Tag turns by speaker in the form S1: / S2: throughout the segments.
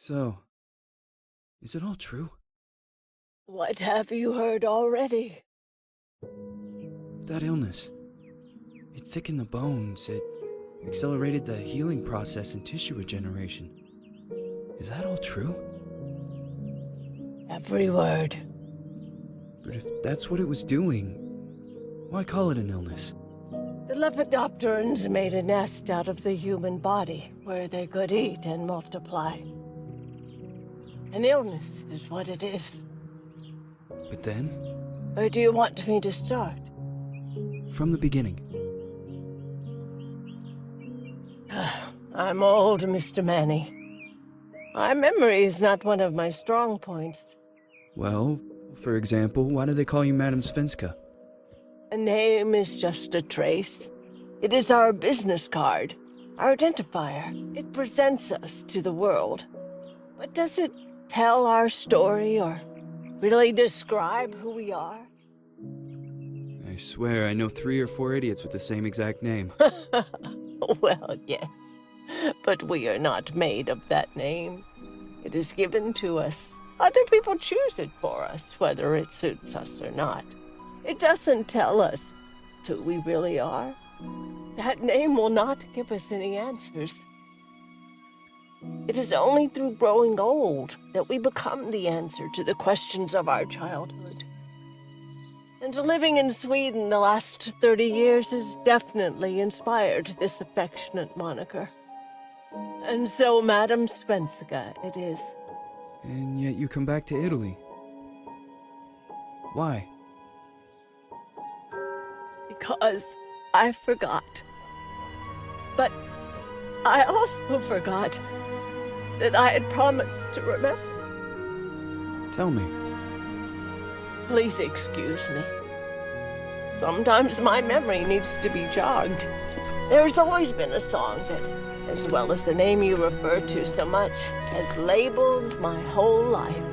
S1: So, is it all true?
S2: What have you heard already?
S1: That illness. It thickened the bones. It accelerated the healing process and tissue regeneration. Is that all true?
S2: Every word.
S1: But if that's what it was doing, why call it an illness?
S2: The lepidopterans made a nest out of the human body where they could eat and multiply. An illness is what it is.
S1: But then,
S2: Where do you want me to start?
S1: from the beginning.
S2: I'm old, Mr. Manny. My memory is not one of my strong points.
S1: Well, for example, why do they call you Madame Svenska?
S2: A name is just a trace. It is our business card, our identifier. It presents us to the world. But does it tell our story or really describe who we are?
S1: I swear I know 3 or 4 idiots with the same exact name.
S2: Well, yes. But we are not made of that name. It is given to us. Other people choose it for us, whether it suits us or not. It doesn't tell us who we really are. That name will not give us any answers. It is only through growing old that we become the answer to the questions of our childhood. And living in Sweden the last 30 years has definitely inspired this affectionate moniker. And so, Madame Svenska, it is.
S1: And yet you come back to Italy. Why?
S2: Because I forgot. But I also forgot that I had promised to remember.
S1: Tell me.
S2: Please excuse me. Sometimes my memory needs to be jogged. There's always been a song that, as well as the name you refer to so much, has labeled my whole life,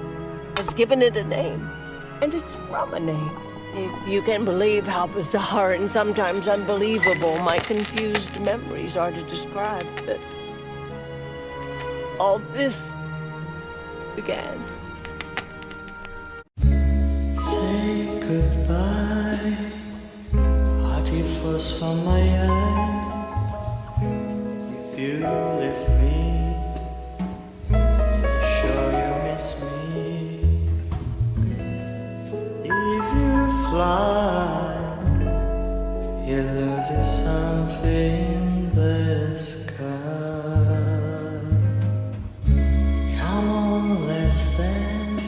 S2: has given it a name, and it's from a name. If you can believe how bizarre and sometimes unbelievable my confused memories are to describe that all this began.
S3: Say goodbye, hearty flush from my eye. If you leave me, sure you miss me. If you fly, you lose something in the sky. Come on, let's dance.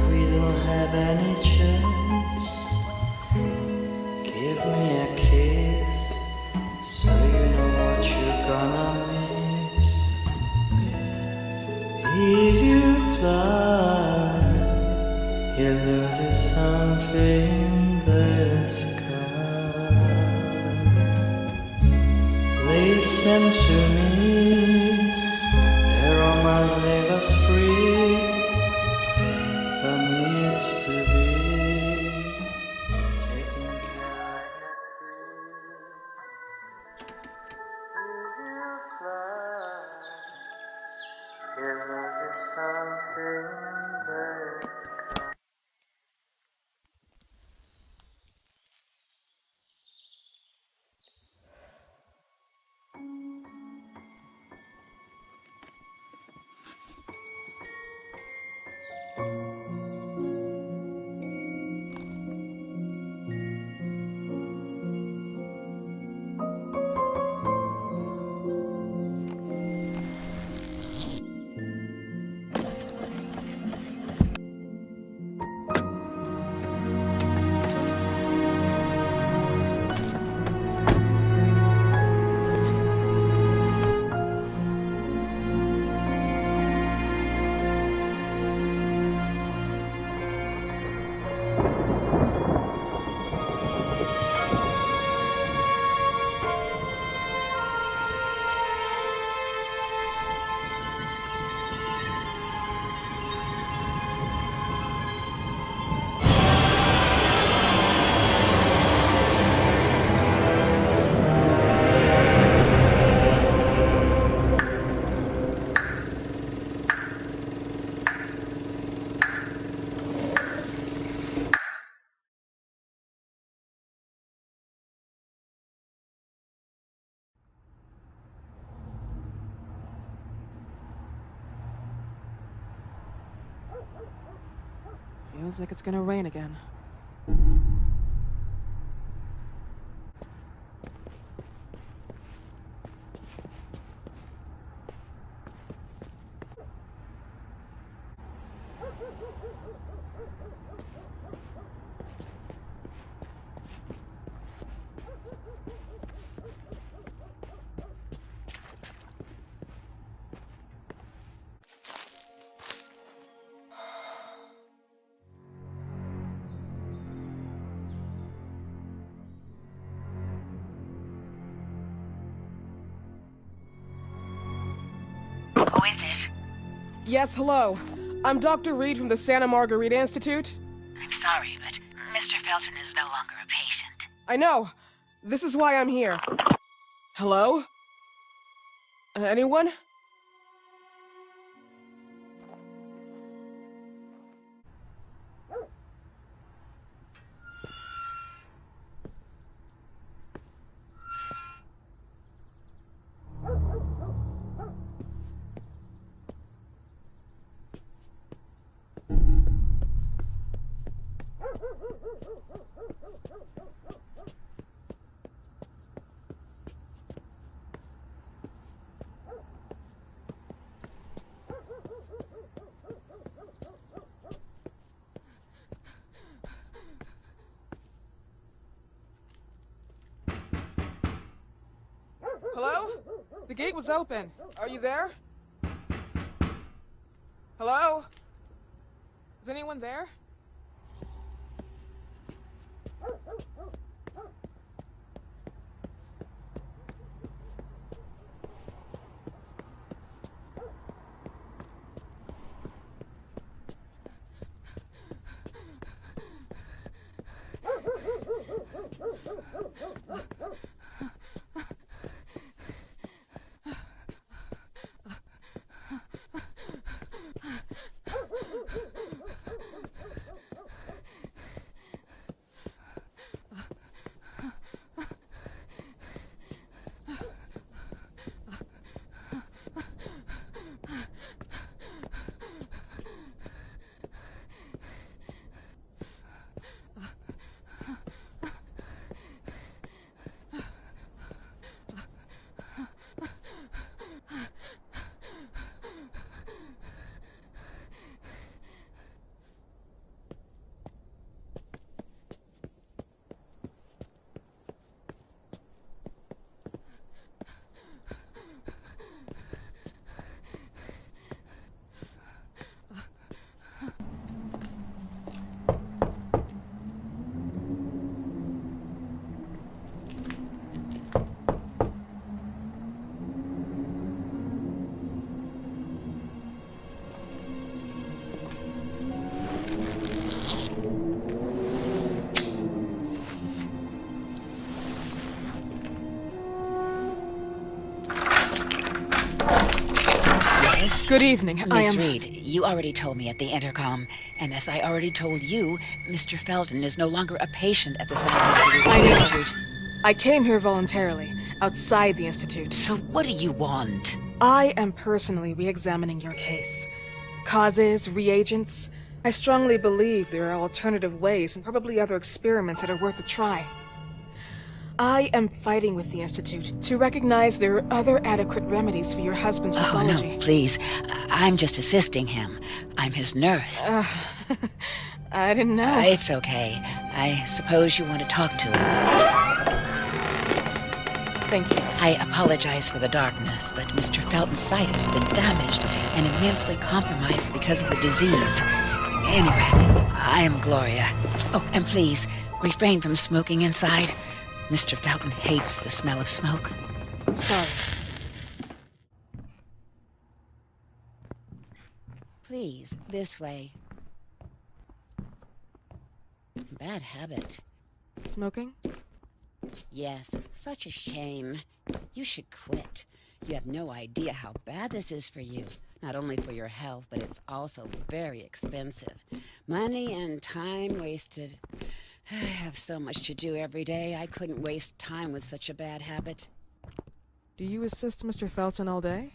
S3: We don't have any chance. Give me a kiss, so you know what you're gonna miss. If you fly, you lose something in the sky. Listen to me, the romance leave us free. Needs to be taken care of.
S4: Feels like it's gonna rain again.
S5: Who is it?
S4: Yes, hello. I'm Dr. Reed from the Santa Margarita Institute.
S5: I'm sorry, but Mr. Felton is no longer a patient.
S4: I know. This is why I'm here. Hello? Anyone? Hello? The gate was open. Are you there? Hello? Is anyone there? Good evening.
S5: Miss Reed, you already told me at the intercom, and as I already told you, Mr. Felton is no longer a patient at the Santa Margarita Institute.
S4: I came here voluntarily, outside the Institute.
S5: So what do you want?
S4: I am personally re-examining your case. Causes, reagents. I strongly believe there are alternative ways and probably other experiments that are worth a try. I am fighting with the Institute to recognize there are other adequate remedies for your husband's pathology.
S5: Oh, no, please. I'm just assisting him. I'm his nurse.
S4: I didn't know.
S5: It's okay. I suppose you want to talk to him.
S4: Thank you.
S5: I apologize for the darkness, but Mr. Felton's sight has been damaged and immensely compromised because of the disease. Anyway, I am Gloria. Oh, and please, refrain from smoking inside. Mr. Felton hates the smell of smoke.
S4: Sorry.
S5: Please, this way. Bad habit.
S4: Smoking?
S5: Yes, such a shame. You should quit. You have no idea how bad this is for you. Not only for your health, but it's also very expensive. Money and time wasted. I have so much to do every day. I couldn't waste time with such a bad habit.
S4: Do you assist Mr. Felton all day?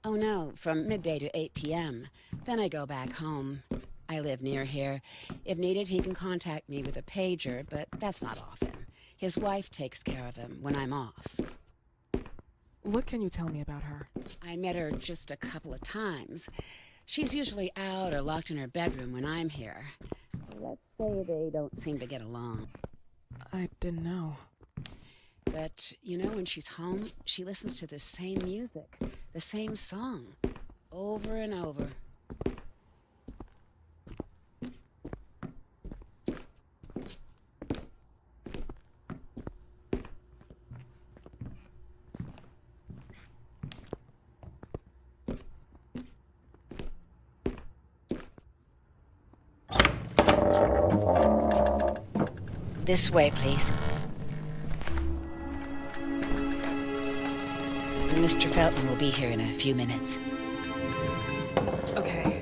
S5: Oh no, from midday to 8 p.m. Then I go back home. I live near here. If needed, he can contact me with a pager, but that's not often. His wife takes care of him when I'm off.
S4: What can you tell me about her?
S5: I met her just a couple of times. She's usually out or locked in her bedroom when I'm here. Let's say they don't seem to get along.
S4: I didn't know.
S5: But, you know, when she's home, she listens to the same music, the same song, over and over. This way, please. Mr. Felton will be here in a few minutes.
S4: Okay.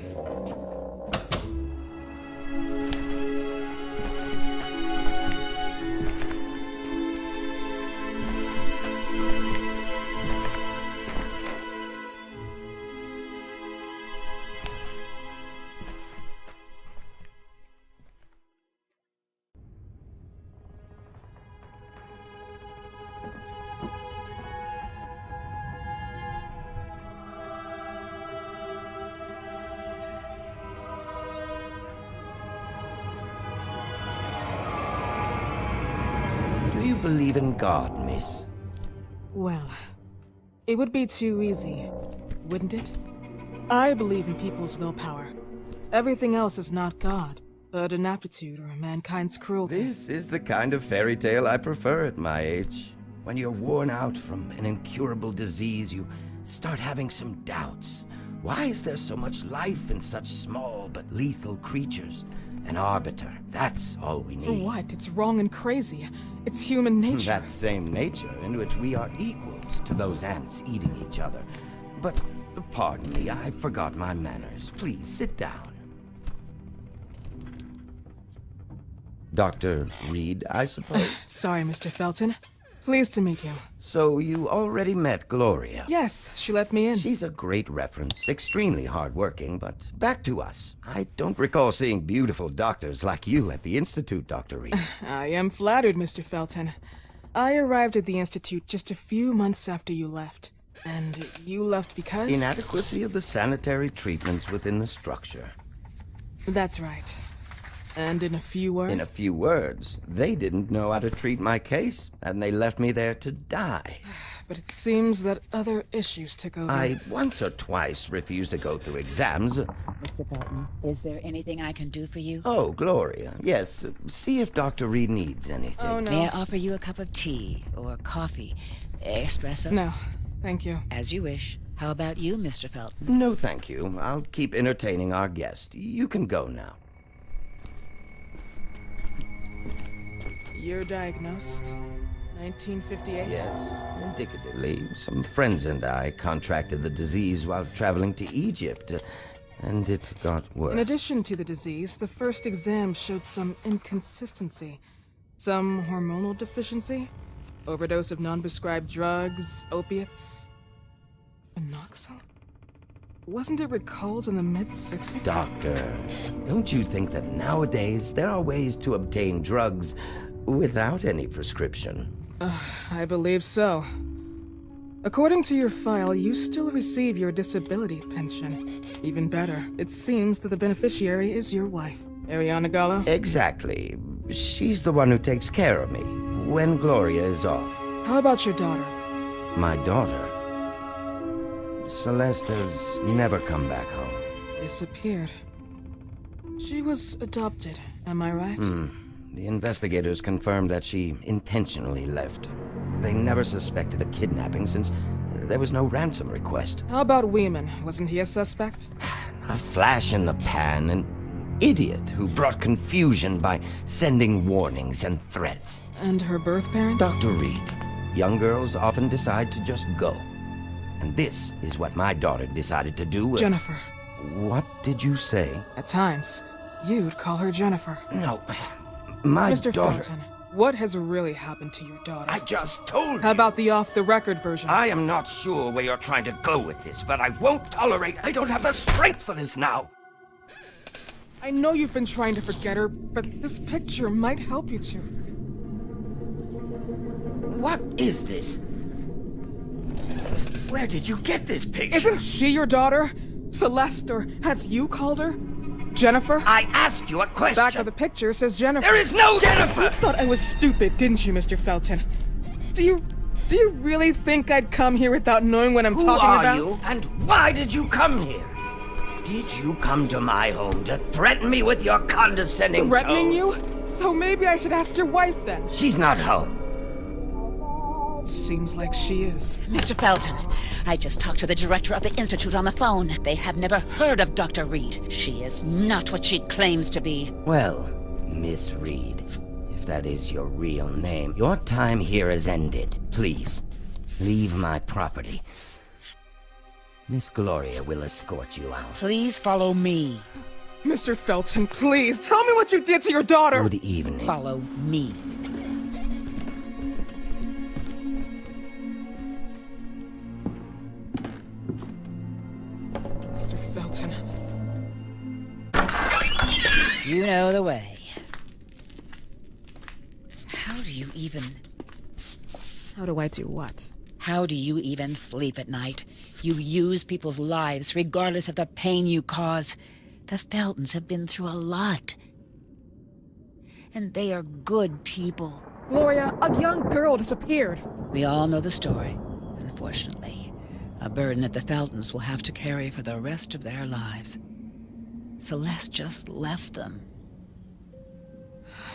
S6: Do you believe in God, miss?
S4: Well, it would be too easy, wouldn't it? I believe in people's willpower. Everything else is not God, but an aptitude or mankind's cruelty.
S6: This is the kind of fairy tale I prefer at my age. When you're worn out from an incurable disease, you start having some doubts. Why is there so much life in such small but lethal creatures? An arbiter, that's all we need.
S4: For what? It's wrong and crazy. It's human nature.
S6: That same nature in which we are equals to those ants eating each other. But, pardon me, I forgot my manners. Please, sit down. Dr. Reed, I suppose?
S4: Sorry, Mr. Felton. Pleased to meet you.
S6: So you already met Gloria?
S4: Yes, she let me in.
S6: She's a great reference, extremely hardworking, but back to us. I don't recall seeing beautiful doctors like you at the Institute, Dr. Reed.
S4: I am flattered, Mr. Felton. I arrived at the Institute just a few months after you left. And you left because?
S6: Inadequacy of the sanitary treatments within the structure.
S4: That's right. And in a few words?
S6: In a few words, they didn't know how to treat my case, and they left me there to die.
S4: But it seems that other issues took over.
S6: I once or twice refused to go through exams.
S5: Mr. Felton, is there anything I can do for you?
S6: Oh, Gloria, yes. See if Dr. Reed needs anything.
S4: Oh, no.
S5: May I offer you a cup of tea or coffee? Espresso?
S4: No, thank you.
S5: As you wish. How about you, Mr. Felton?
S6: No, thank you. I'll keep entertaining our guest. You can go now.
S4: You're diagnosed? 1958?
S6: Yes, indicatively. Some friends and I contracted the disease while traveling to Egypt, and it got worse.
S4: In addition to the disease, the first exam showed some inconsistency. Some hormonal deficiency? Overdose of non-prescribed drugs, opiates? Phenoxyl? Wasn't it recalled in the mid-60s?
S6: Doctor, don't you think that nowadays there are ways to obtain drugs without any prescription?
S4: I believe so. According to your file, you still receive your disability pension. Even better, it seems that the beneficiary is your wife, Arianna Gallo.
S6: Exactly. She's the one who takes care of me when Gloria is off.
S4: How about your daughter?
S6: My daughter, Celeste, has never come back home.
S4: Disappeared. She was adopted, am I right?
S6: The investigators confirmed that she intentionally left. They never suspected a kidnapping since there was no ransom request.
S4: How about Weeman? Wasn't he a suspect?
S6: A flash in the pan, an idiot who brought confusion by sending warnings and threats.
S4: And her birth parents?
S6: Dr. Reed, young girls often decide to just go. And this is what my daughter decided to do.
S4: Jennifer.
S6: What did you say?
S4: At times, you'd call her Jennifer.
S6: No, my
S4: Mr.
S6: daughter...
S4: Felton, what has really happened to your daughter?
S6: I just told you.
S4: How about the off-the-record version?
S6: I am not sure where you're trying to go with this, but I won't tolerate... I don't have the strength for this now.
S4: I know you've been trying to forget her, but this picture might help you to.
S6: What is this? Where did you get this picture?
S4: Isn't she your daughter? Celeste, or as you called her? Jennifer?
S6: I asked you a question.
S4: Back of the picture says Jennifer.
S6: There is no Jennifer!
S4: You thought I was stupid, didn't you, Mr. Felton? Do you really think I'd come here without knowing what I'm talking about?
S6: Who are you, and why did you come here? Did you come to my home to threaten me with your condescending
S4: Threatening
S6: tone?
S4: you? So maybe I should ask your wife then.
S6: She's not home.
S4: Seems like she is.
S5: Mr. Felton, I just talked to the director of the Institute on the phone. They have never heard of Dr. Reed. She is not what she claims to be.
S6: Well, Miss Reed, if that is your real name, your time here is ended. Please, leave my property. Miss Gloria will escort you out.
S5: Please follow me.
S4: Mr. Felton, please, tell me what you did to your daughter!
S6: Good evening.
S5: Follow me.
S4: Mr. Felton.
S5: You know the way. How do you even...
S4: How do I do what?
S5: How do you even sleep at night? You use people's lives regardless of the pain you cause. The Feltons have been through a lot. And they are good people.
S4: Gloria, a young girl disappeared.
S5: We all know the story, unfortunately. A burden that the Feltons will have to carry for the rest of their lives. Celeste just left them.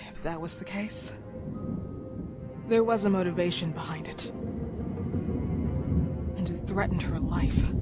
S4: If that was the case, there was a motivation behind it. And it threatened her life.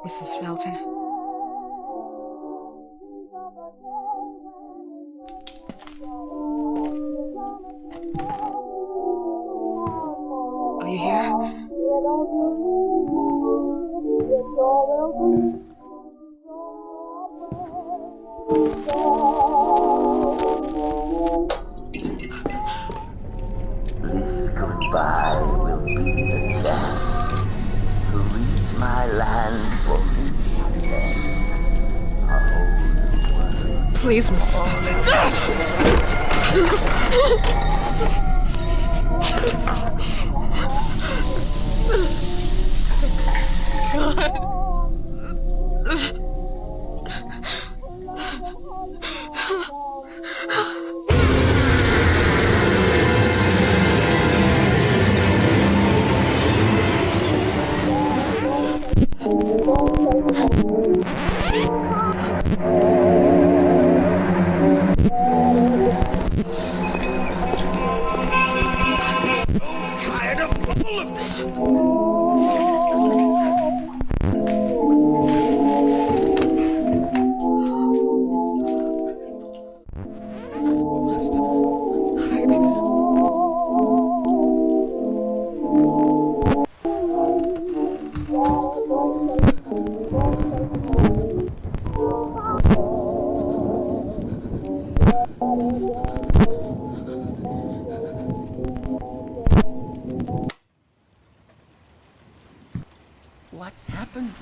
S4: Mrs. Felton. Are you here?
S7: This goodbye will be the chance to reach my land for me again. A whole world.
S4: Please, Mrs. Felton.
S6: Tired of all of this.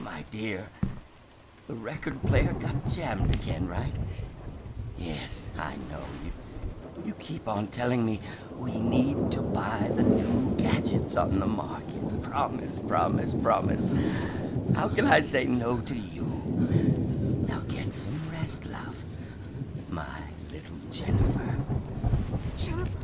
S6: my dear. The record player got jammed again, right? Yes, I know. You keep on telling me we need to buy the new gadgets on the market. Promise, promise, promise. How can I say no to you? Now get some rest, love. My little Jennifer.
S4: Jennifer.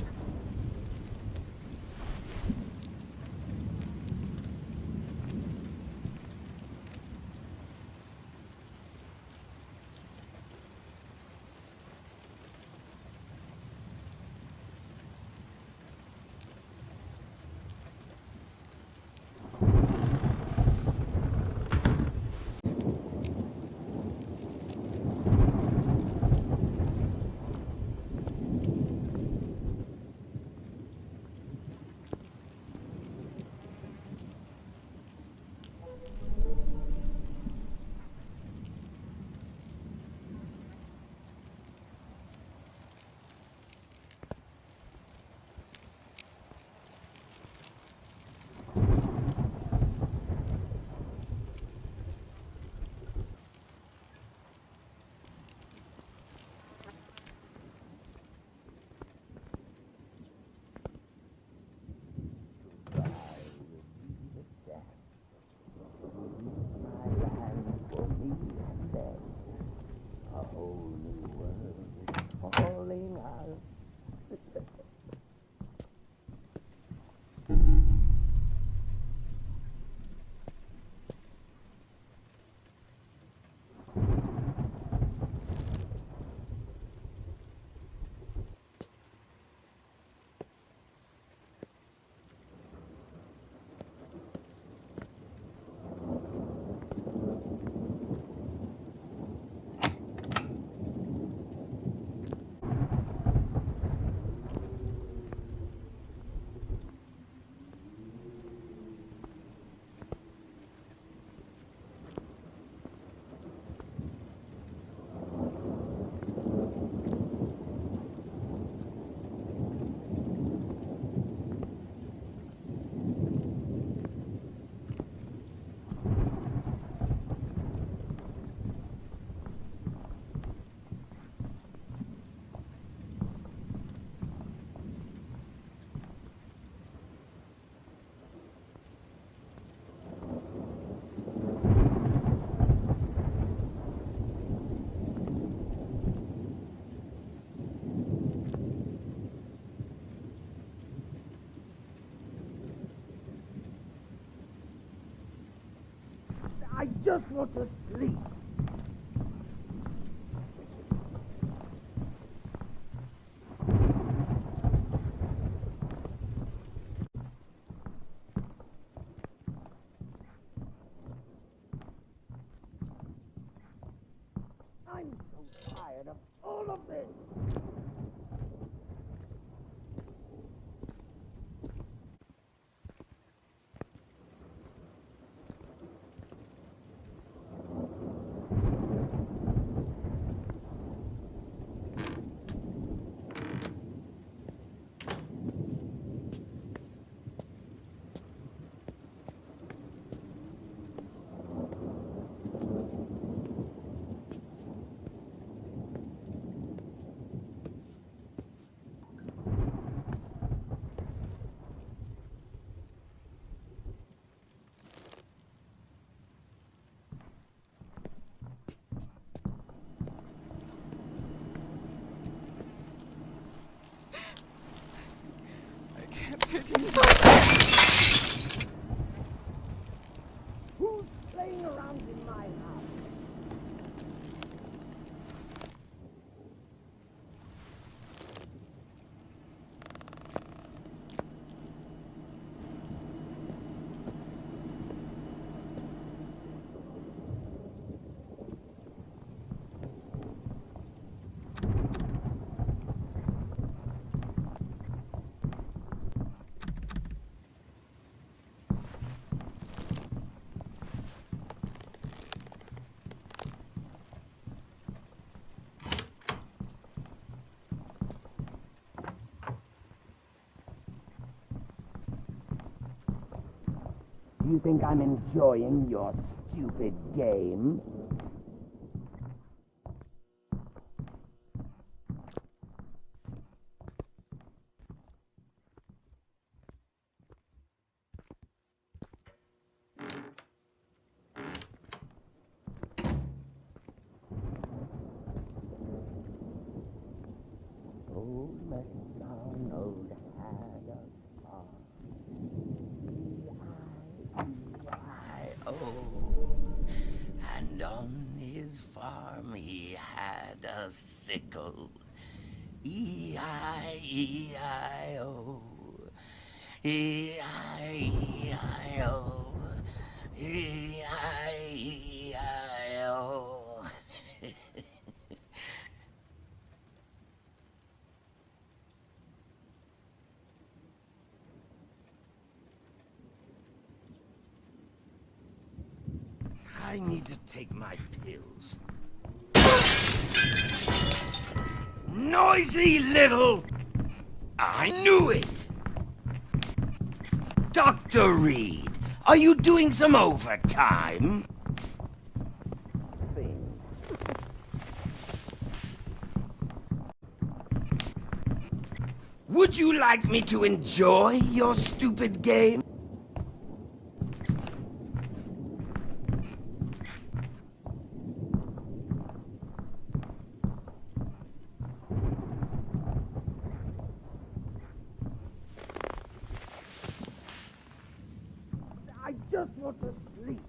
S6: I just want to sleep. I'm so tired of all of this. Who's playing around in my house? Do you think I'm enjoying your
S7: stupid game. Old MacDonald had a farm. E-I-E-I-O. And on his farm he had a sickle. E-I-E-I-O. E-I-E-I-O. E-I-E-I-O. I need to take my pills. Noisy little... I knew it! Dr. Reed, are you doing some overtime? Would you like me to enjoy your stupid game? I just want to sleep.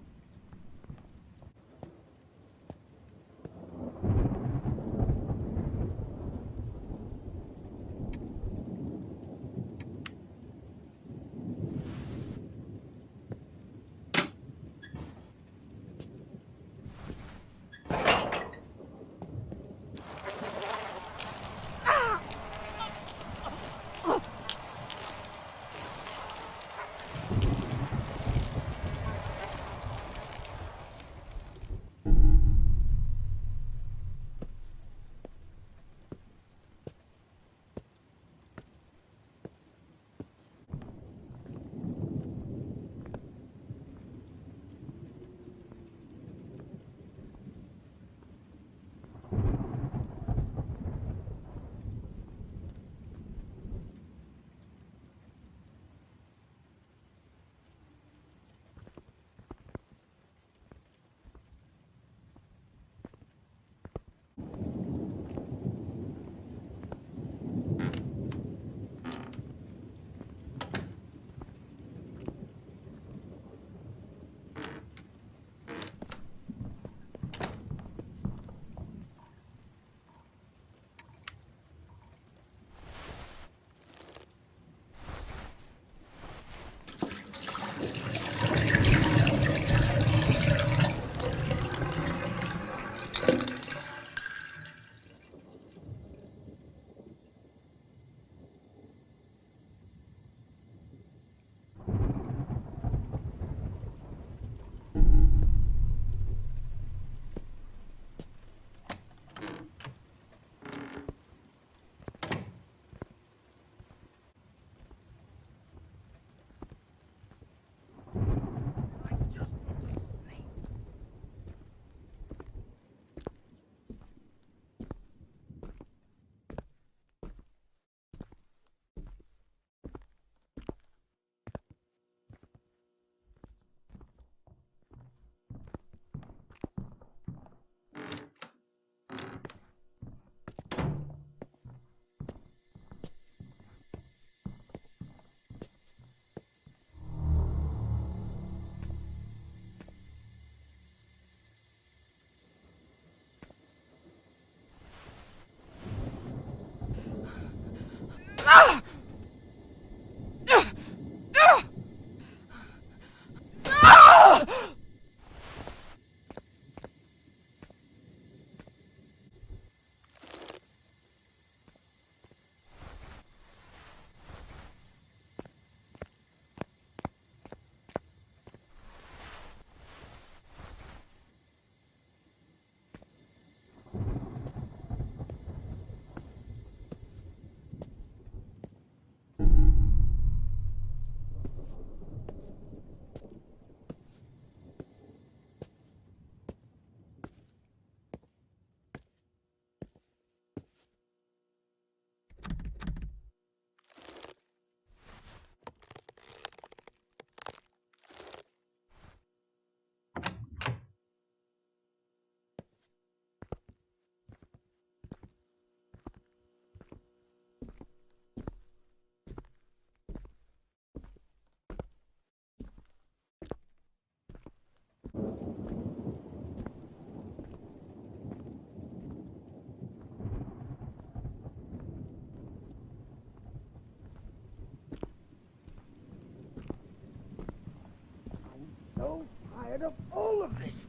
S7: of this.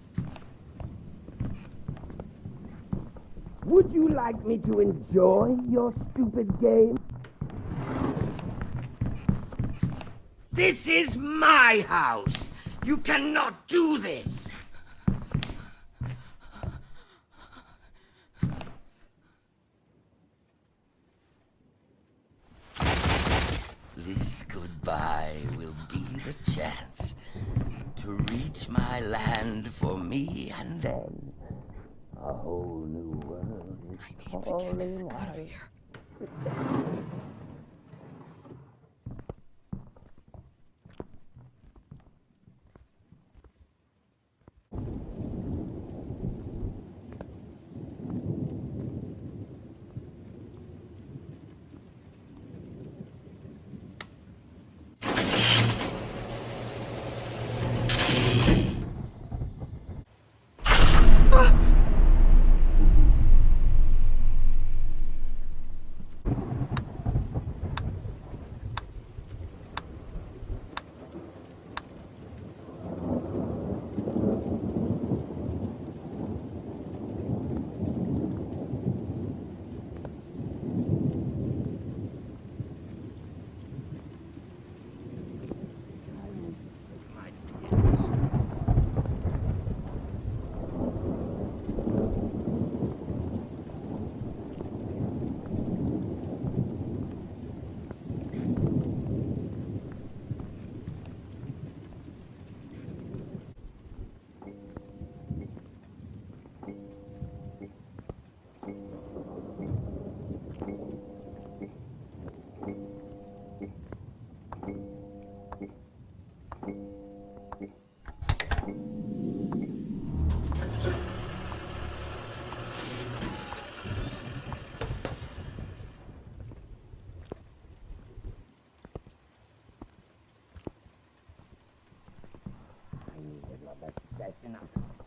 S7: Would you like me to enjoy your stupid game? This is my house. You cannot do this. This goodbye will be the chance to reach my land for me, and then a whole new world is falling out of here.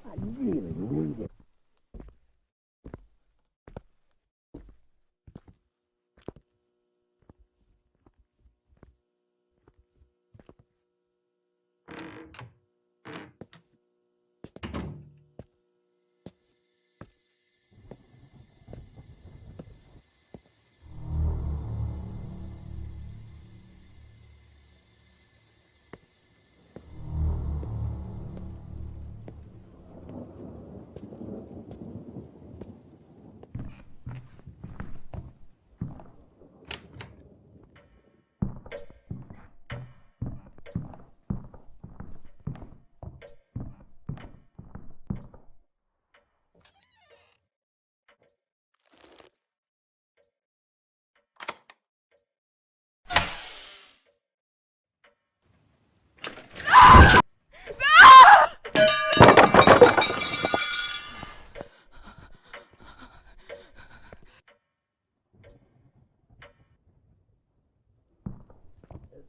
S7: I really need it.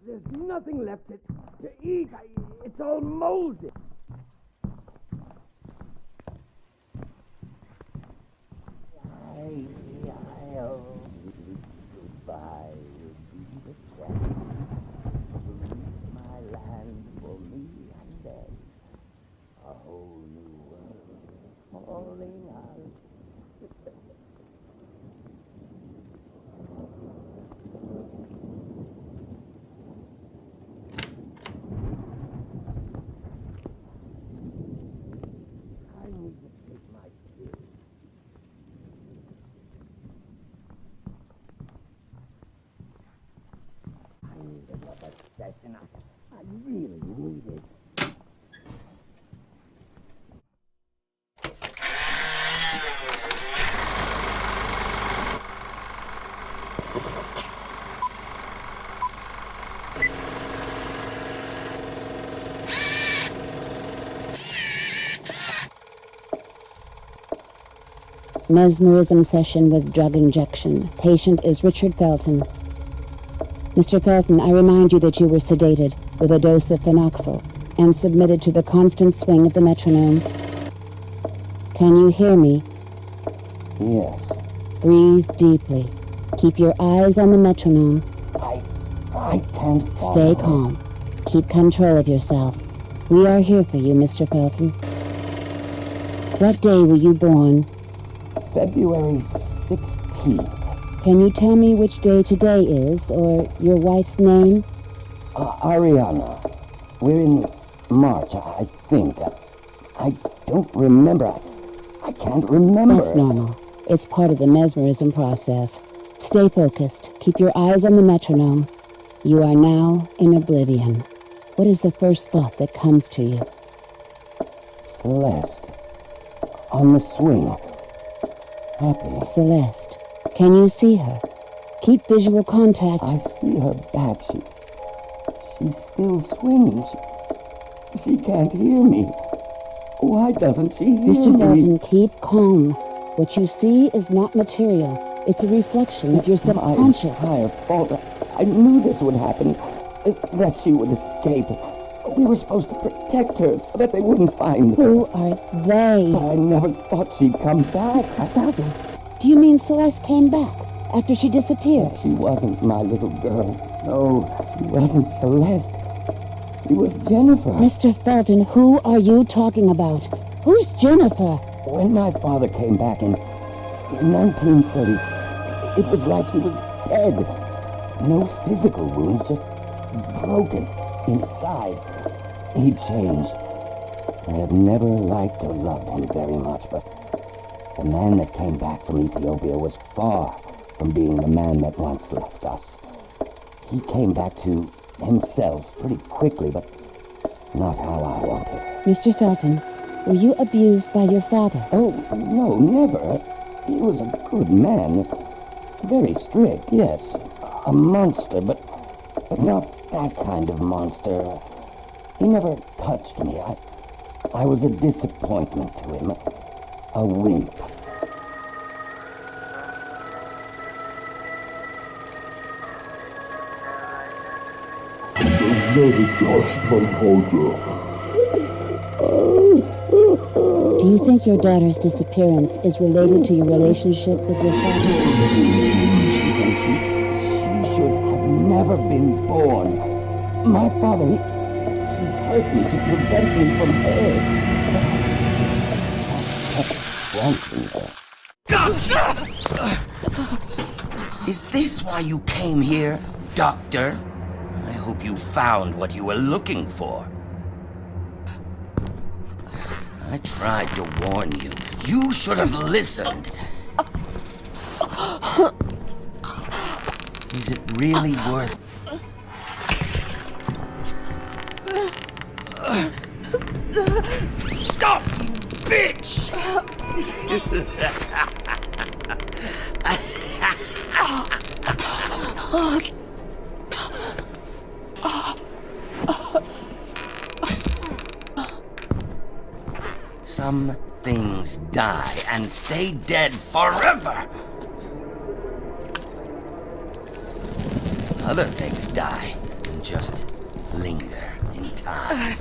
S7: There's nothing left to eat. It's all molded. Goodbye will be the chance to reach my land for me, and then a whole new world falling out. I really need it.
S5: Mesmerism session with drug injection. Patient is Richard Felton. Mr. Felton, I remind you that you were sedated with a dose of phenoxyl and submitted to the constant swing of the metronome. Can you hear me?
S7: Yes.
S5: Breathe deeply. Keep your eyes on the metronome.
S7: I can't follow.
S5: Stay calm. Keep control of yourself. We are here for you, Mr. Felton. What day were you born?
S6: February 16th.
S5: Can you tell me which day today is, or your wife's name?
S6: Arianna. We're in March, I think. I don't remember. I can't remember.
S5: That's normal. It's part of the mesmerism process. Stay focused. Keep your eyes on the metronome. You are now in oblivion. What is the first thought that comes to you?
S6: Celeste. On the swing. Happy.
S5: Celeste. Can you see her? Keep visual contact.
S6: I see her back. She's still swinging. She can't hear me. Why doesn't she hear
S5: Mr.
S6: me?
S5: Felton, keep calm. What you see is not material. It's a reflection of your subconscious.
S6: It's my entire fault. I knew this would happen. That she would escape. We were supposed to protect her so that they wouldn't find her.
S5: Who are they?
S6: But I never thought she'd come back.
S5: Do you mean Celeste came back after she disappeared?
S6: She wasn't my little girl. No, she wasn't Celeste. She was Jennifer.
S5: Mr. Felton, who are you talking about? Who's Jennifer?
S6: When my father came back in 1930, it was like he was dead. No physical wounds, just broken inside. He changed. I have never liked or loved him very much, but the man that came back from Ethiopia was far from being the man that once left us. He came back to himself pretty quickly, but not how I wanted.
S5: Mr. Felton, were you abused by your father?
S6: Oh, no, never. He was a good man. Very strict, yes. A monster, but not that kind of monster. He never touched me. I was a disappointment to him. A wimp.
S8: Never touched my daughter.
S5: Do you think your daughter's disappearance is related to your relationship with your father?
S6: She should have never been born. My father, he hurt me to prevent me from her.
S7: Is this why you came here, Doctor? I hope you found what you were looking for. I tried to warn you. You should have listened. Is it really worth... Stop, you bitch! Some things die and stay dead forever. Other things die and just linger in time.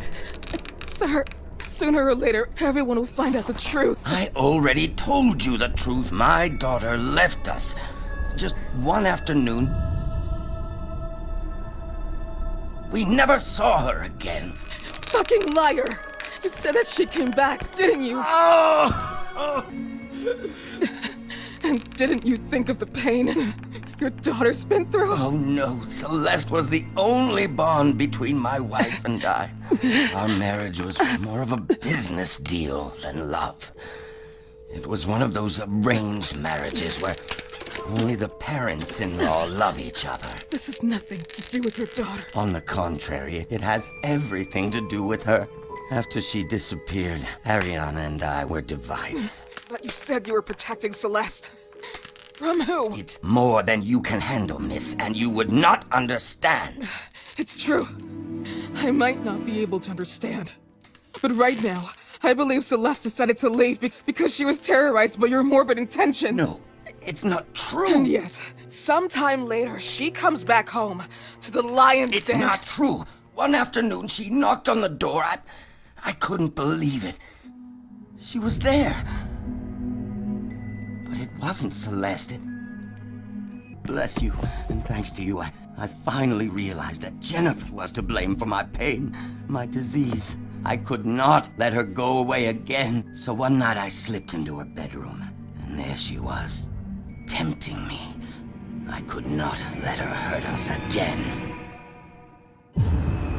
S4: Sir, sooner or later, everyone will find out the truth.
S7: I already told you the truth. My daughter left us just one afternoon. We never saw her again.
S4: Fucking liar! You said that she came back, didn't you?
S7: Oh!
S4: And didn't you think of the pain your daughter's been through?
S7: Oh no, Celeste was the only bond between my wife and I. Our marriage was more of a business deal than love. It was one of those arranged marriages where only the parents-in-law love each other.
S4: This has nothing to do with your daughter.
S7: On the contrary, it has everything to do with her. After she disappeared, Arianna and I were divided.
S4: But you said you were protecting Celeste. From who?
S7: It's more than you can handle, miss, and you would not understand.
S4: It's true. I might not be able to understand. But right now, I believe Celeste decided to leave because she was terrorized by your morbid intentions.
S7: No, it's not true.
S4: And yet, sometime later, she comes back home to the lion's
S7: It's
S4: den.
S7: not true. One afternoon, she knocked on the door. I couldn't believe it. She was there. But it wasn't Celeste. Bless you, and thanks to you, I finally realized that Jennifer was to blame for my pain, my disease. I could not let her go away again. So one night I slipped into her bedroom, and there she was, tempting me. I could not let her hurt us again.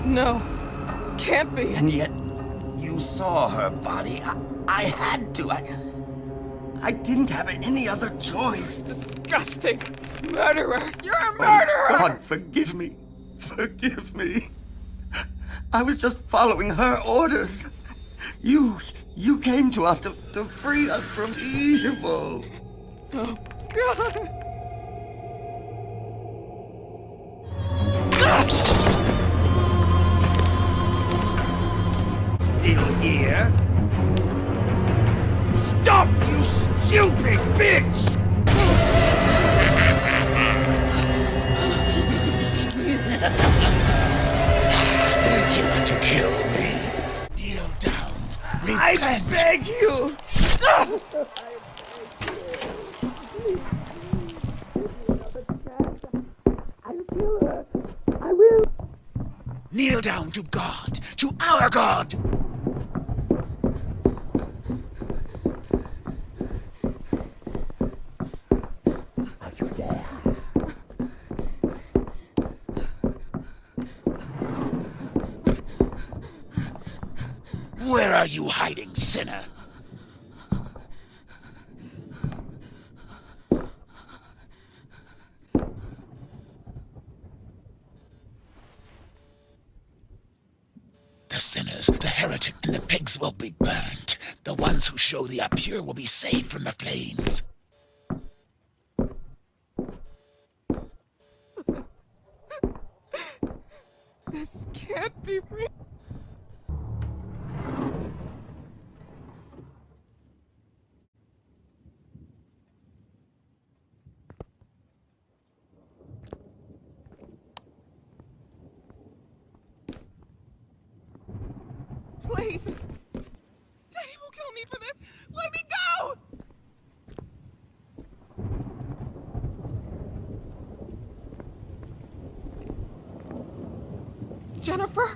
S4: No. Can't be.
S7: And yet, you saw her body. I had to. I didn't have any other choice.
S4: Disgusting. Murderer. You're a murderer!
S7: Oh, God, forgive me. Forgive me. I was just following her orders. You came to us to free us from evil.
S4: Oh, God.
S6: Still here? Stop, you stupid bitch!
S9: You want to kill me? Kneel down. Repent.
S6: I beg you!
S9: Kneel down to God, to our God. Are you there? Where are you hiding, sinner? The sinners, the heretic, and the pigs will be burnt. The ones who show they are pure will be saved from the flames.
S4: This can't be real. Please! Daddy will kill me for this! Let me go! Jennifer?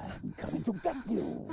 S9: I'm coming to get you.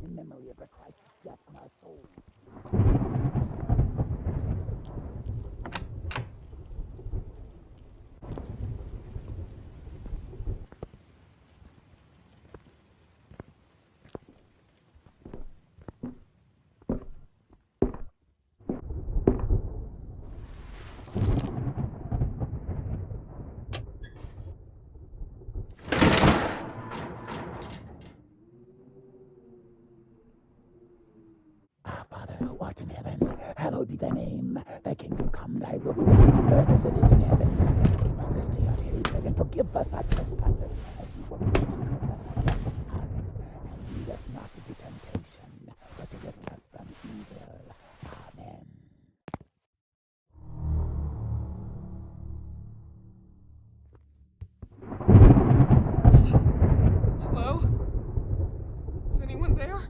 S9: In memory of the Christ's death on our souls. Our Father who art in heaven, hallowed be thy name. Thy kingdom come, thy will be done on earth as it is in heaven. Give us this day our daily bread, and forgive us our trespasses, as we forgive those who trespass against us. And lead us not into temptation, but deliver us from evil. Amen.
S4: Hello? Is anyone there?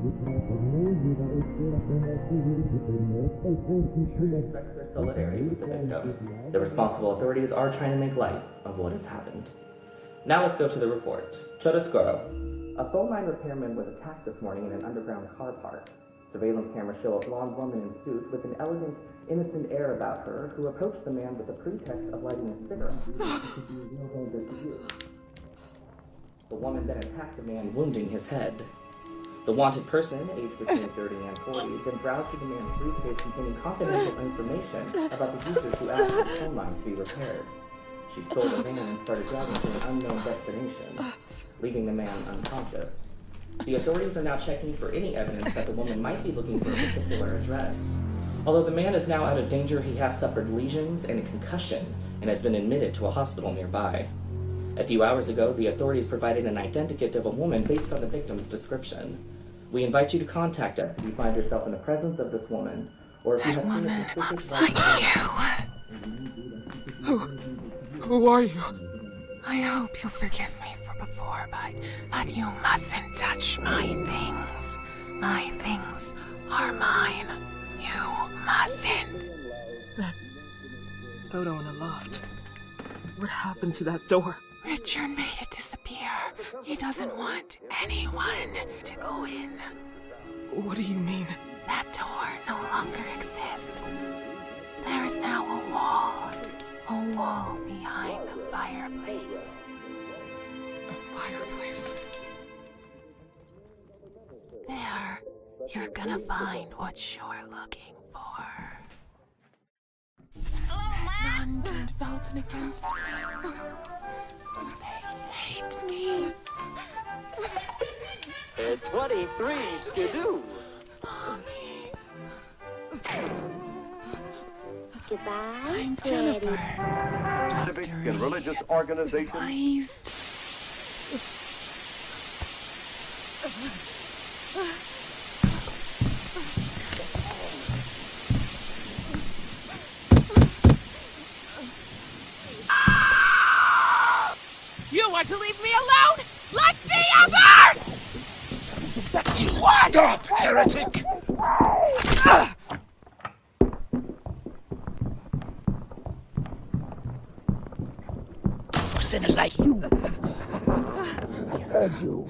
S10: Express their solidarity with the victims. The responsible authorities are trying to make light of what has happened. Now let's go to the report. Chiaroscuro. A phone line repairman was attacked this morning in an underground car park. Surveillance cameras show a blonde woman in suit with an elegant, innocent air about her who approached the man with the pretext of lighting a cigarette. The woman then attacked the man, wounding his head. The wanted person, aged between 30 and 40, then browsed through the man's briefcase containing confidential information about the users who asked for the phone line to be repaired. She stole the van and started driving to an unknown destination, leaving the man unconscious. The authorities are now checking for any evidence that the woman might be looking for a particular address. Although the man is now out of danger, he has suffered lesions and a concussion and has been admitted to a hospital nearby. A few hours ago, the authorities provided an identikit of a woman based on the victim's description. We invite you to contact us if you find yourself in the presence of this woman, or if you have seen a suspicious
S4: Looks like you. Who are you?
S11: I hope you'll forgive me for before, but you mustn't touch my things. My things are mine. You mustn't.
S4: That photo in the loft. What happened to that door?
S11: Richard made it disappear. He doesn't want anyone to go in.
S4: What do you mean?
S11: That door no longer exists. There is now a wall behind the fireplace.
S4: A fireplace?
S11: There, you're gonna find what you're looking for. None turned Felton against me. They hate me.
S12: At 23 skidoo.
S11: Goodbye, I'm Jennifer.
S12: Civic and religious organizations.
S11: Pleased.
S13: You want to leave me alone? Let me apart! What?
S9: Stop, heretic! For sinners like you. I heard you.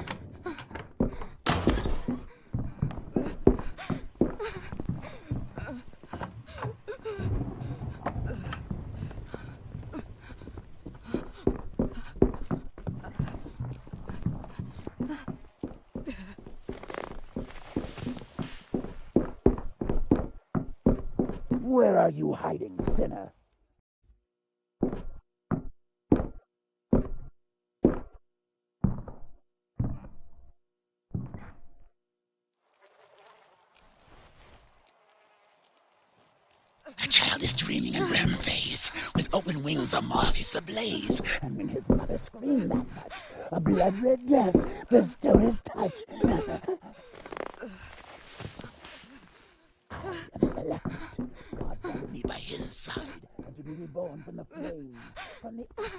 S9: Where are you hiding, sinner? A child is dreaming in REM phase. With open wings, a moth is ablaze. And when his mother screamed that much, a blood-red death bestowed his touch. I am Celeste. God wanted me by his side, and to be reborn from the flames, from the ashes.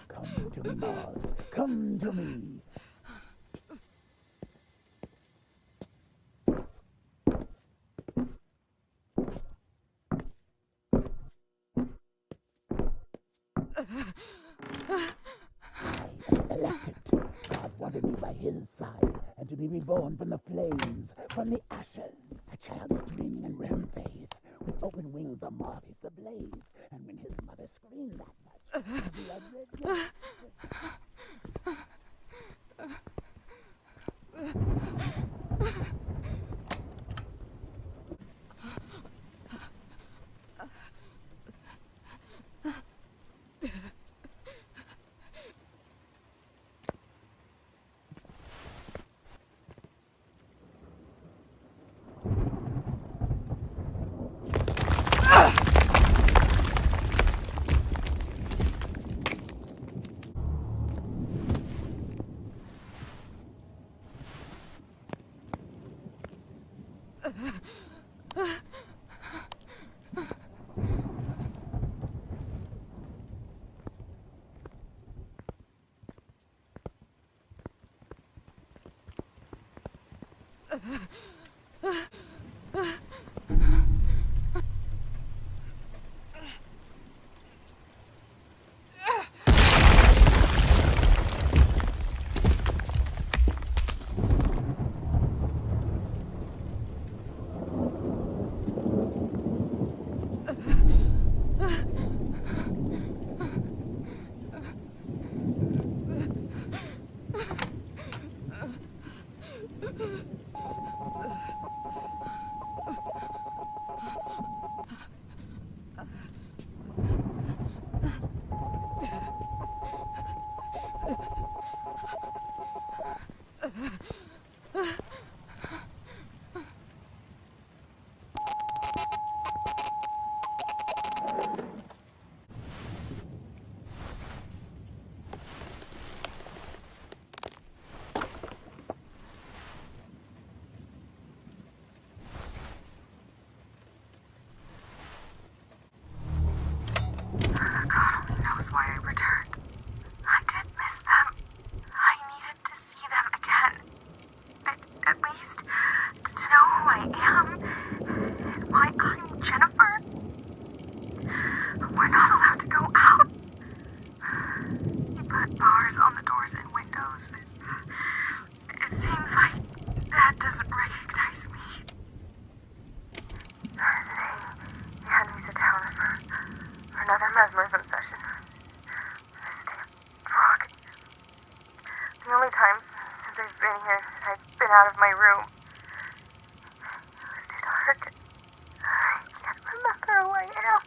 S9: Come to me, Mars. Come to me. Elected. God wanted me by his side, and to be reborn from the flames, from the ashes. A child is dreaming in REM phase, with open wings a moth is ablaze, and when his mother screamed that much, the blood red
S11: God only knows why I returned. I did miss them. I needed to see them again. At least to know who I am and why I'm Jennifer. We're not allowed to go out. He put bars on the doors and windows. It seems like Dad doesn't recognize me. Today, he had me sit down for another mesmerism session. This damn frog. The only times since I've been here that I've been out of my room. It was too dark. I can't remember who I am.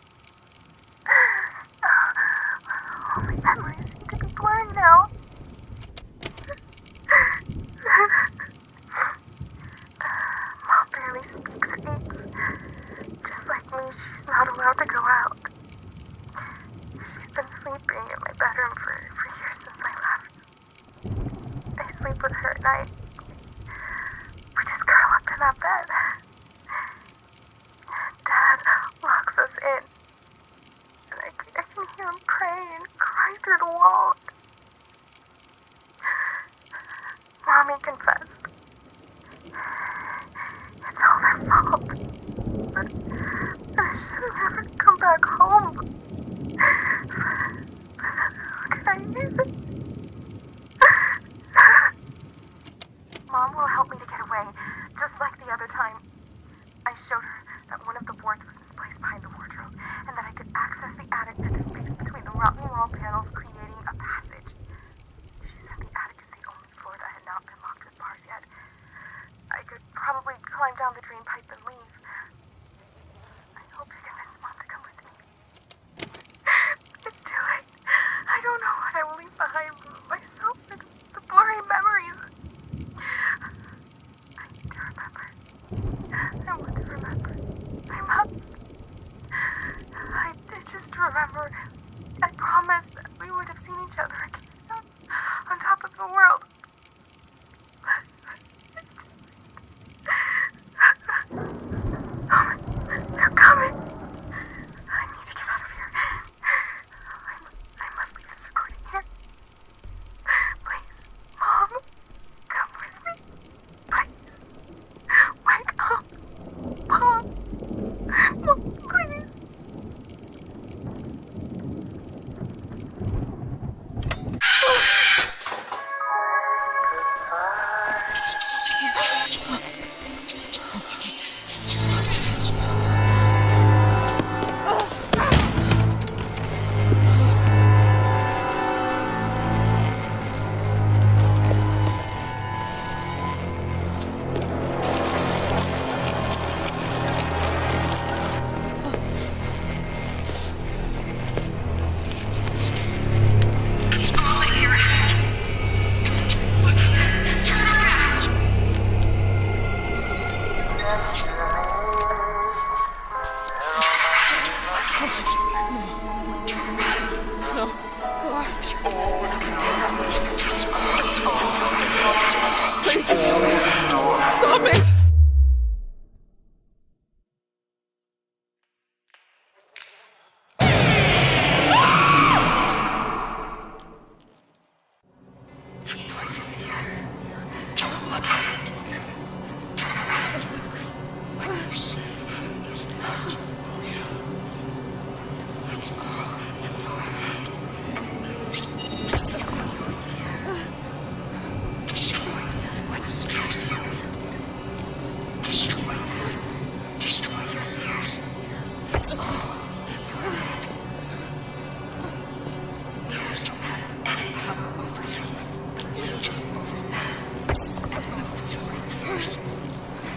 S11: All my memories seem to be blurred now. Mom barely speaks or eats. Just like me, she's not allowed to go out. She's been sleeping in my bedroom for years since I left. I sleep with her at night. We just curl up in that bed. Dad locks us in. And I can hear him pray and cry through the wall. Mommy confessed. It's all their fault. But I should have never come back home. But how can I use it? Mom will help me to get away, just like the other time. I showed her that one of the boards was misplaced behind the wardrobe, and that I could access the attic through the space between the rotten wall panels, creating a passage. She said the attic is the only floor that had not been locked with bars yet. I could probably climb down the drain pipe and leave. I hope to convince Mom to come with me. It's too late. I don't know what I will leave behind myself and the blurry memories. I need to remember. I want to remember. I must. I just remember. I promised that we would have seen each other again on top of the world. It's too late.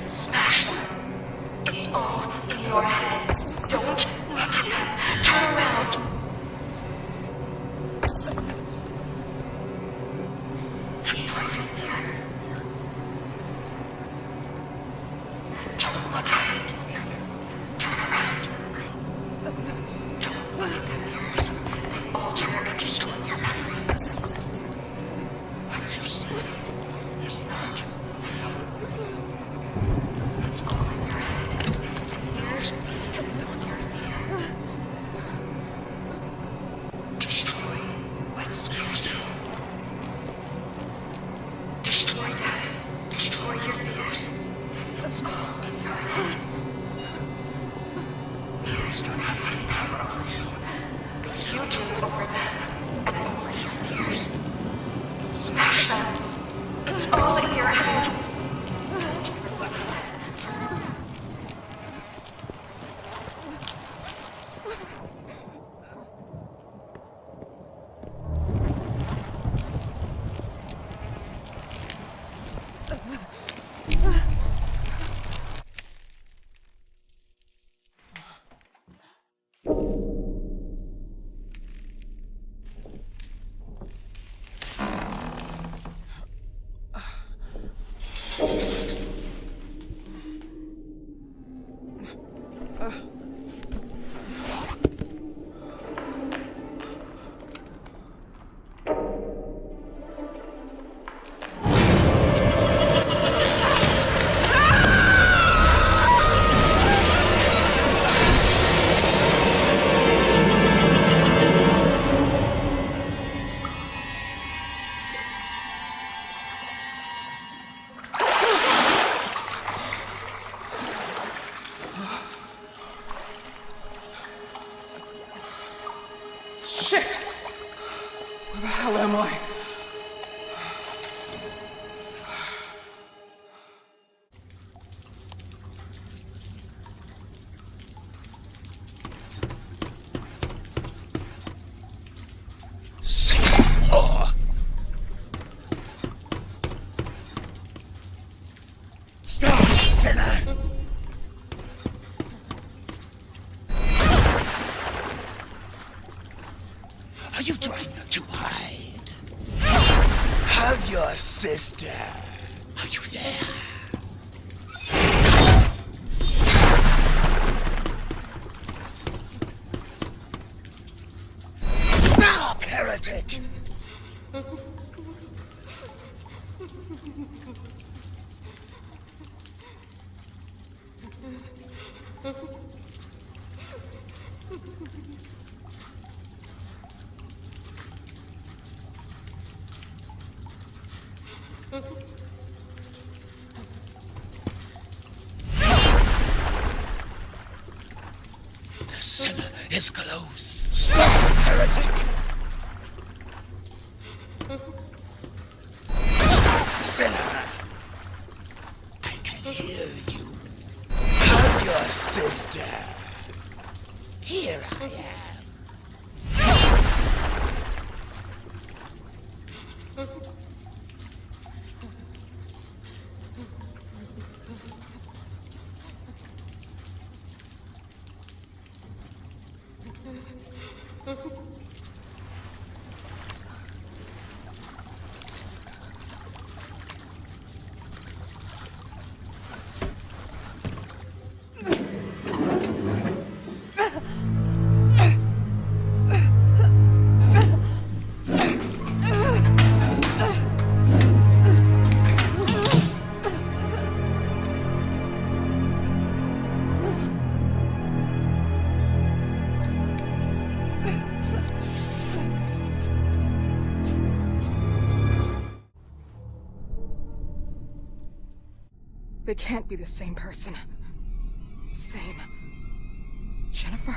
S11: Smash them. It's all in your head. Don't look at them. Turn around. Don't look at it. Turn around. Don't look at the mirrors. They alter and destroy your memory. What you see is not real. It's all in your head. Mirrors feed on your fear. Destroy what scares you. Destroy that. Destroy your fears. It's all in your head. Fears don't have any power over you, but you do over them and over your fears. Smash them. It's all in your head. Don't look at them.
S4: Shit! Where the hell am I?
S9: Singapore! Stop, sinner! Are you trying to hide? Hug your sister. Are you there? Stop, heretic! The sinner is close. Stop, heretic! Stop, sinner! I can hear you. Hug your sister. Here I am.
S4: They can't be the same person. Same Jennifer?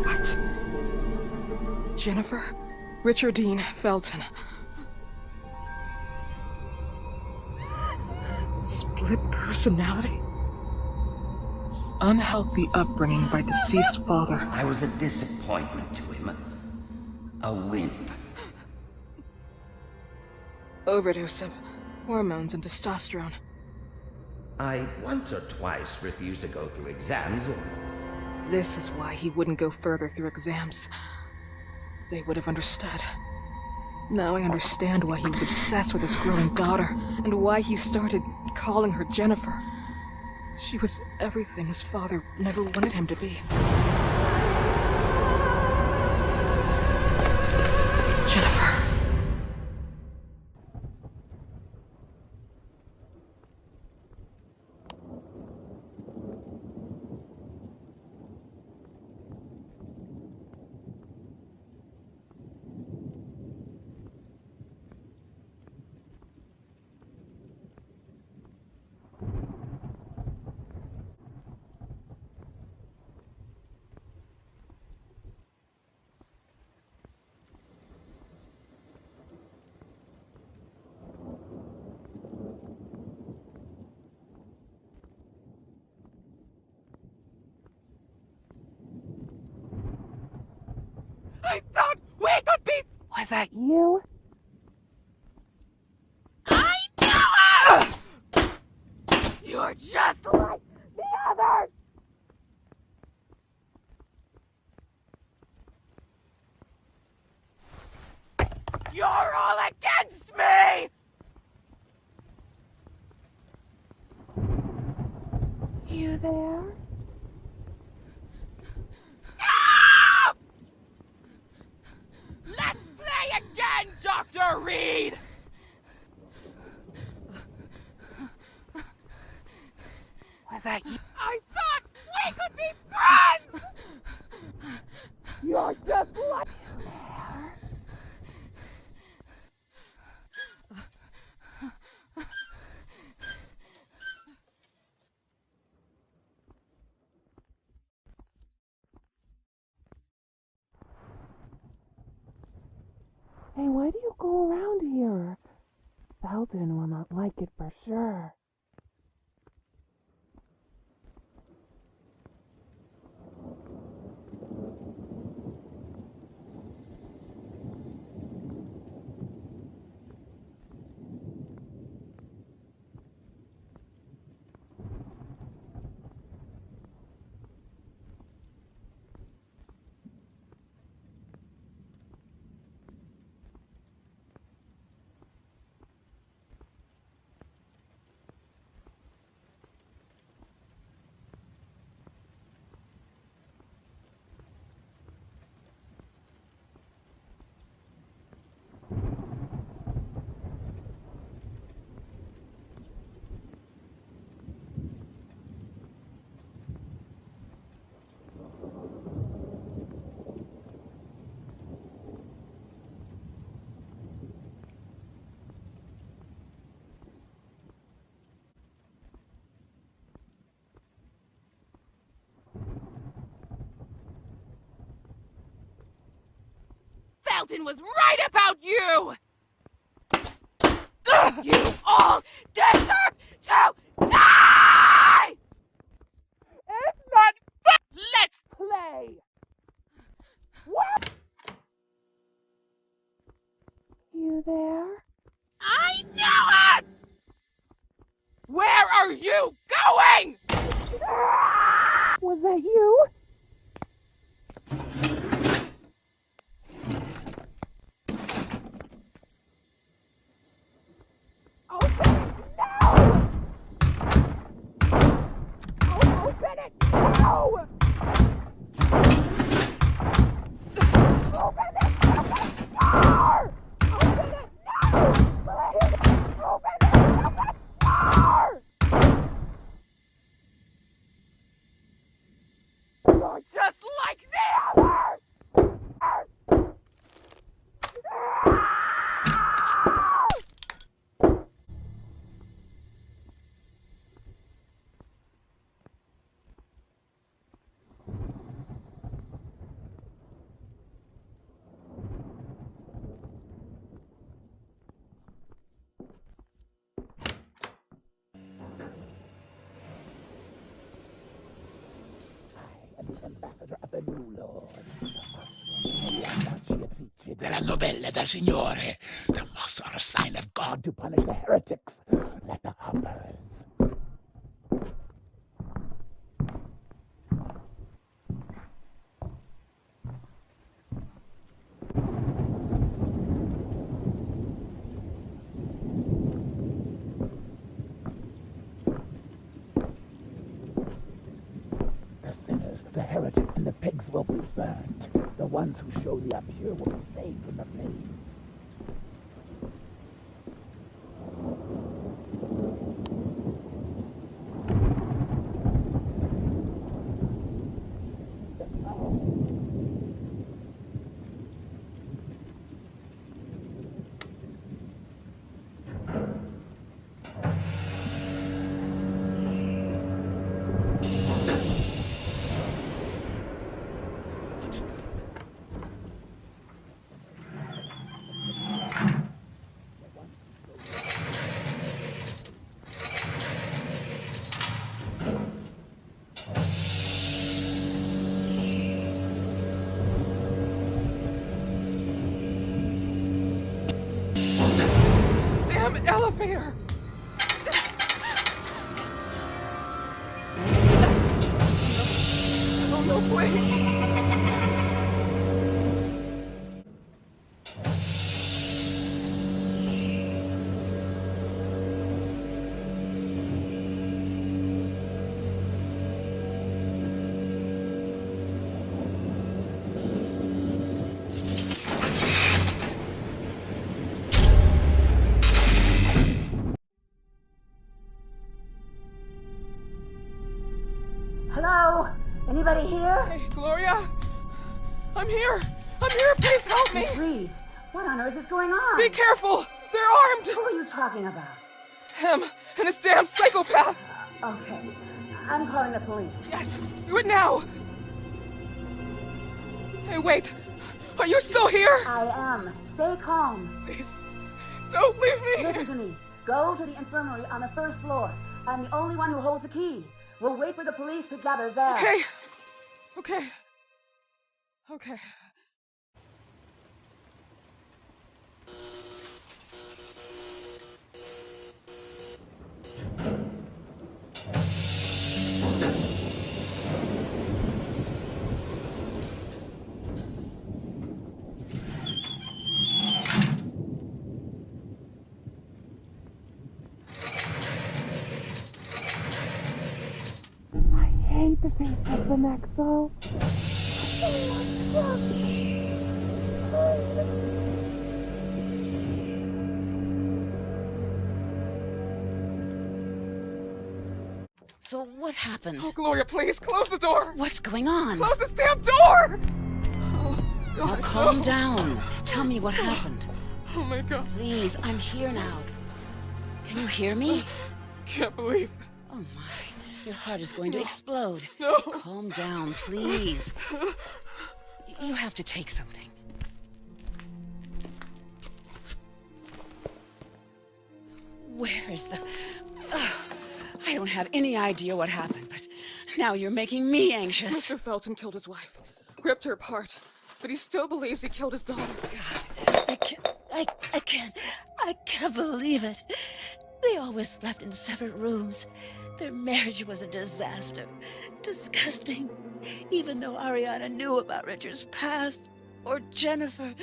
S4: What? Jennifer? Richardine Felton. Split personality? Unhealthy upbringing by deceased father.
S6: I was a disappointment to him. A wimp.
S4: Overdose of hormones and testosterone.
S6: I once or twice refused to go through exams.
S4: This is why he wouldn't go further through exams. They would have understood. Now I understand why he was obsessed with his growing daughter, and why he started calling her Jennifer. She was everything his father never wanted him to be. Jennifer.
S13: I thought we could be... Was that you? I knew it! You're just like the others! You're all against me! You there? Stop! Let's play again, Dr. Reed! Was that you? I thought we could be friends! You're just like... Hey, why do you go around here? Felton will not like it for sure. Felton was right about you! You all deserve to die! It's not fun! Let's play! What?
S9: there?
S13: I knew it! Where are you going?
S9: Was that you?
S13: Open it now! Open it now! Open this fucking door! Open it now! Please! Open this fucking door! You're just like the others!
S9: The ambassador of the new lord. Della novella del Signore. The moss are a sign of God to punish the heretics, like the hoppers. The heretics and the pigs will be burnt. The ones who show the impure will be saved from the flames.
S4: Elevator! Oh no, please!
S5: Hello? Anybody here?
S4: Hey, Gloria? I'm here! I'm here! Please help me!
S5: Miss Reed, what on earth is going on?
S4: Be careful! They're armed!
S5: Who are you talking about?
S4: Him and his damn psychopath!
S5: Okay. I'm calling the police.
S4: Yes! Do it now! Hey, wait! Are you still here?
S5: I am. Stay calm.
S4: Please, don't leave me!
S5: Listen to me. Go to the infirmary on the first floor. I'm the only one who holds the key. We'll wait for the police to gather there.
S4: Okay. Okay. Okay.
S9: I hate the face of the neck, though.
S5: So what happened?
S4: Oh, Gloria, please, close the door!
S5: What's going on?
S4: Close this damn door! Oh, God,
S5: Now calm
S4: no.
S5: down. Tell me what happened.
S4: Oh, my God.
S5: Please, I'm here now. Can you hear me?
S4: Can't believe.
S5: Oh, my. Your heart is going to explode.
S4: No.
S5: Calm down, please. You have to take something. Where is the... I don't have any idea what happened, but now you're making me anxious.
S4: Mr. Felton killed his wife. Ripped her apart. but he still believes he killed his daughter.
S5: God, I can't believe it. They always slept in separate rooms. Their marriage was a disaster. Disgusting. Even though Arianna knew about Richard's past, or Jennifer.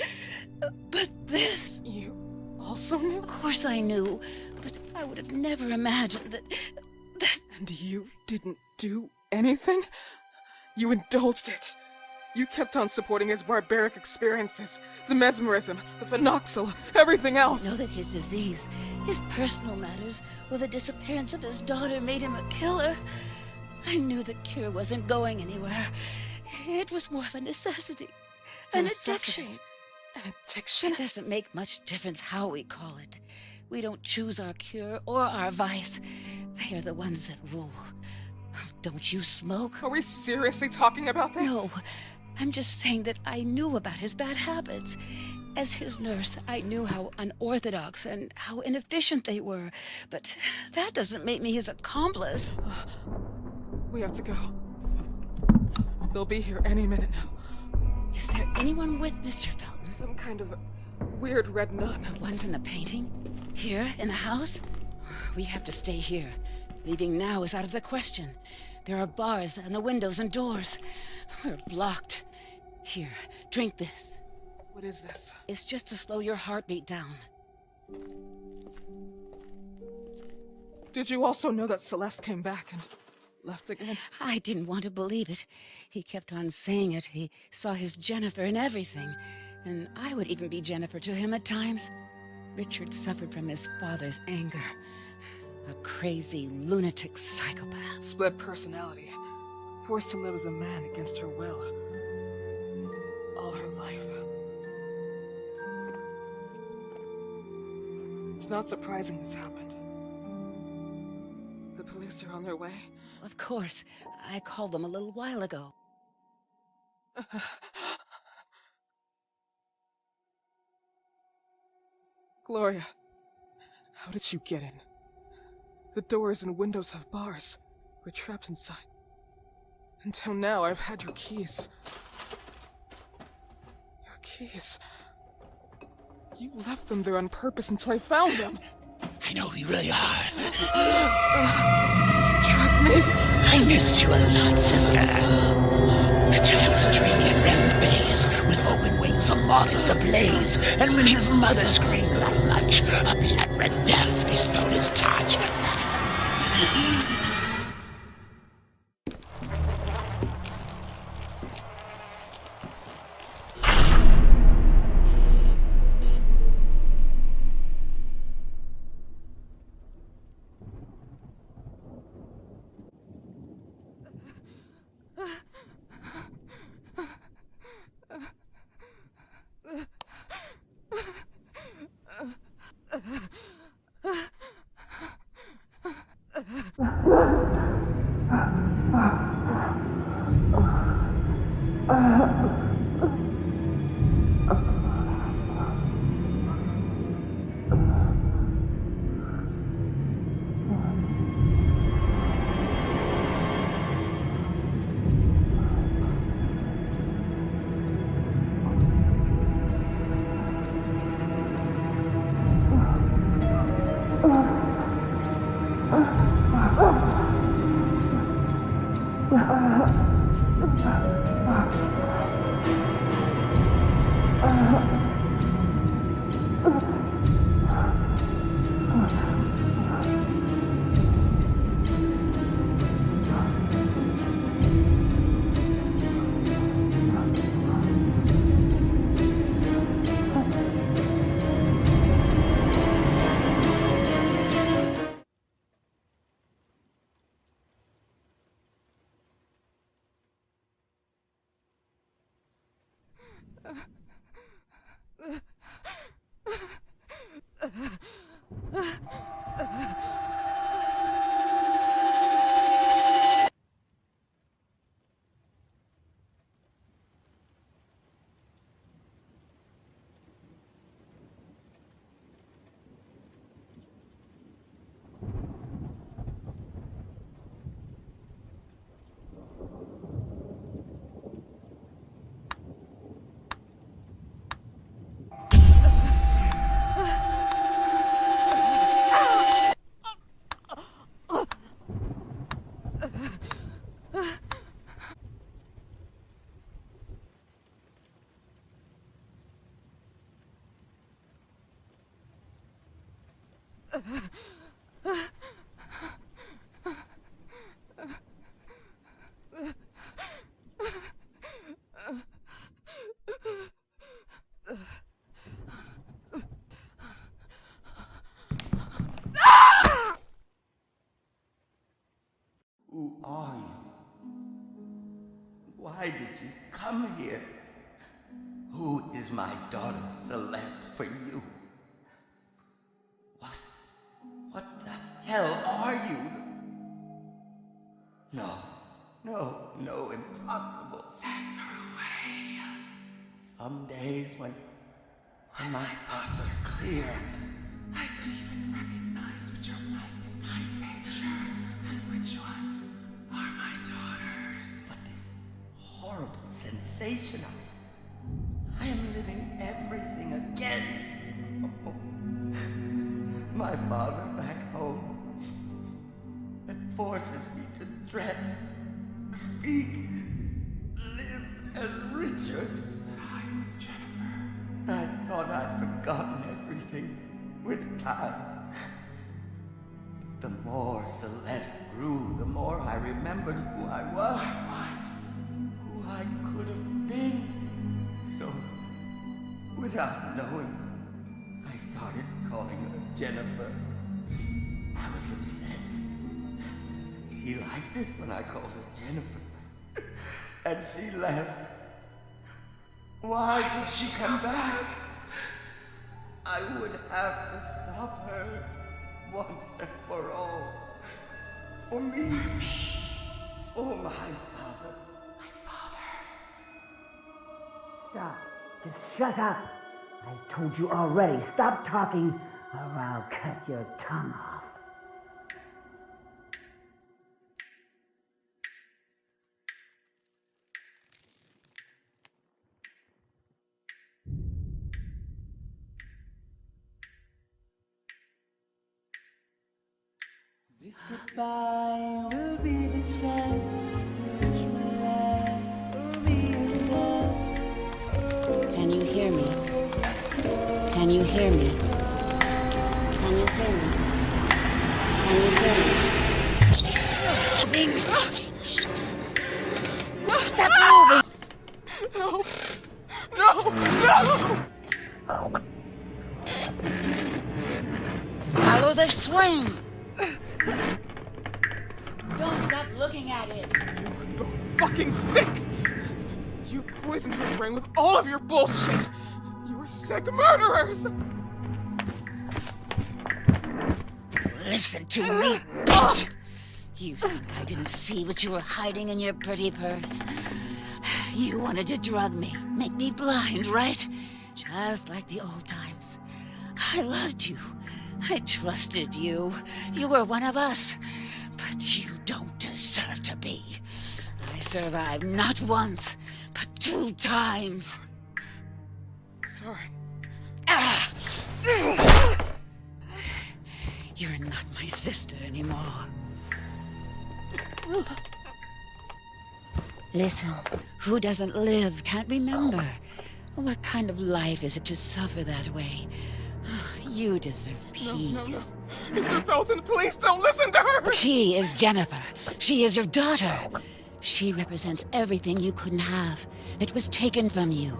S5: But this...
S4: You also knew?
S5: Of course I knew, but I would have never imagined that...
S4: And you didn't do anything? You indulged it. You kept on supporting his barbaric experiences, the mesmerism, the phenoxyl, everything else.
S5: I know that his disease, his personal matters, or the disappearance of his daughter made him a killer. I knew the cure wasn't going anywhere. It was more of a necessity. An addiction.
S4: An addiction?
S5: It doesn't make much difference how we call it. We don't choose our cure or our vice. They are the ones that rule. Don't you smoke?
S4: Are we seriously talking about this?
S5: No. I'm just saying that I knew about his bad habits. As his nurse, I knew how unorthodox and how inefficient they were. But that doesn't make me his accomplice.
S4: We have to go. They'll be here any minute now.
S5: Is there anyone with Mr. Felton?
S4: Some kind of weird red nun.
S5: The one from the painting? Here, in the house? We have to stay here. Leaving now is out of the question. There are bars and the windows and doors. We're blocked. Here, drink this.
S4: What is this?
S5: It's just to slow your heartbeat down.
S4: Did you also know that Celeste came back and left again?
S5: I didn't want to believe it. He kept on saying it. He saw his Jennifer in everything. And I would even be Jennifer to him at times. Richard suffered from his father's anger. A crazy, lunatic psychopath.
S4: Split personality. Forced to live as a man against her will. All her life. It's not surprising this happened. The police are on their way.
S5: Of course. I called them a little while ago.
S4: Gloria, how did you get in? The doors and windows have bars. We're trapped inside. Until now, I've had your keys. Your keys. You left them there on purpose until I found them.
S9: I know who you really are.
S4: Trap me?
S9: I missed you a lot, sister. The child was dreaming in REM phase, with open wings, a moth is ablaze, and when his mother screamed that much, a blood-red death bestowed his touch.
S6: Who are you? Why did you come here? Who is my daughter, Celeste, for you? What the hell are you? No, impossible.
S13: Send her away.
S6: Some days when my thoughts are clear,
S13: I could even recognize which are my nature and which ones are my daughters.
S6: But this horrible sensation I am living everything again. My father back home, that forces me to dress, speak, live as Richard.
S13: But I was Jennifer.
S6: I thought I'd forgotten everything with time. But the more Celeste grew, the more I remembered who I was, who I could have been. So, without knowing, I started calling her Jennifer. I was obsessed. She liked it when I called her Jennifer. And she left. Why did she come back? I would have to stop her once and for all. For me. For my father.
S9: Stop. Just shut up. I told you already. Stop talking, or I'll cut your tongue off.
S14: This goodbye will be the chance to reach my life for me and love.
S5: Can you hear me? Can you hear me? Can you hear me? Can you hear me? Stop moving!
S13: No! No!
S5: Follow the swing! Don't stop looking at it!
S4: You're fucking sick! You poisoned her brain with all of your bullshit! You're sick murderers!
S5: Listen to me, bitch! You think I didn't see what you were hiding in your pretty purse? You wanted to drug me, make me blind, right? Just like the old times. I loved you. I trusted you. You were one of us. But you don't deserve to be. I survived not once, but 2 times.
S4: Sorry.
S5: Ah! You're not my sister anymore. Listen, who doesn't live can't remember. What kind of life is it to suffer that way? You deserve peace.
S4: No. Mr. Felton, please don't listen to her!
S5: She is Jennifer. She is your daughter. She represents everything you couldn't have. It was taken from you.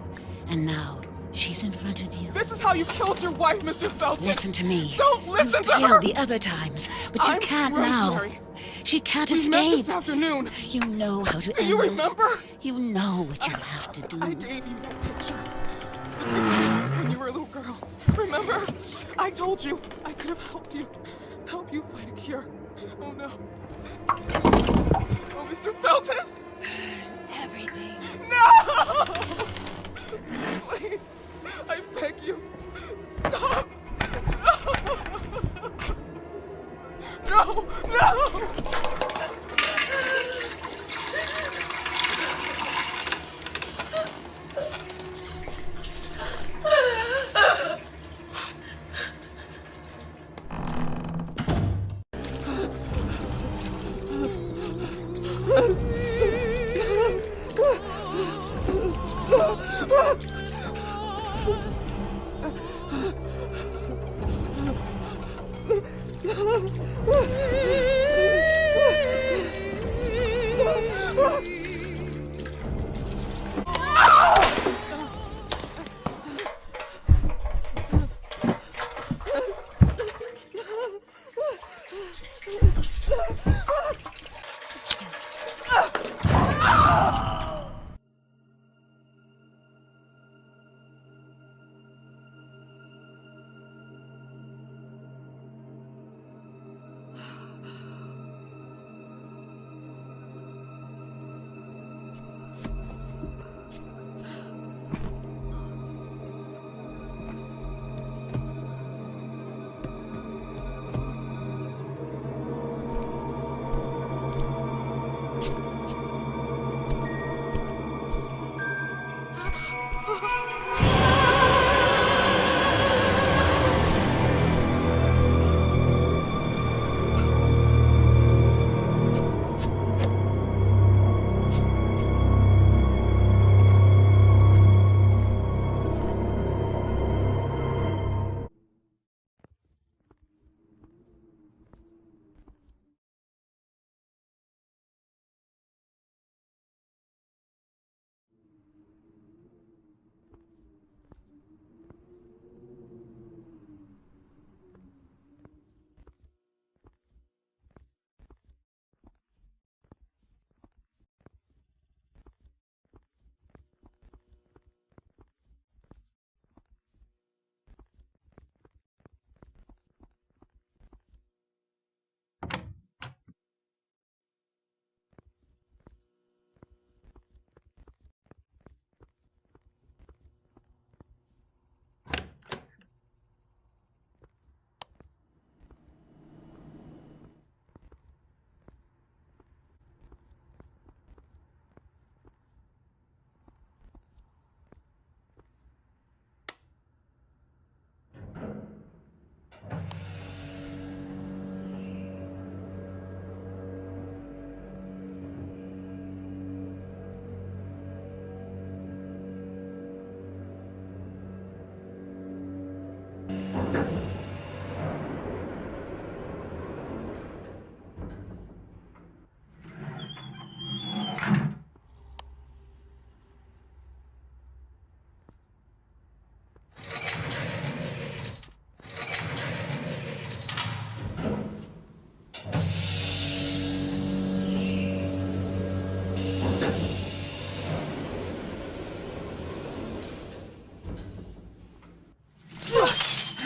S5: And now, she's in front of you.
S4: This is how you killed your wife, Mr. Felton!
S5: Listen to me.
S4: Don't listen to her!
S5: You killed the other times, but you can't now. She can't escape.
S4: We met this afternoon.
S5: You know how to end
S4: Do you remember?
S5: You know what you have to do.
S4: I gave you that picture. The picture when you were a little girl. Remember? I told you I could have helped you. Help you find a cure. Oh no. Oh, Mr. Felton!
S5: Everything.
S4: No! Please. I beg you. Stop. No! No!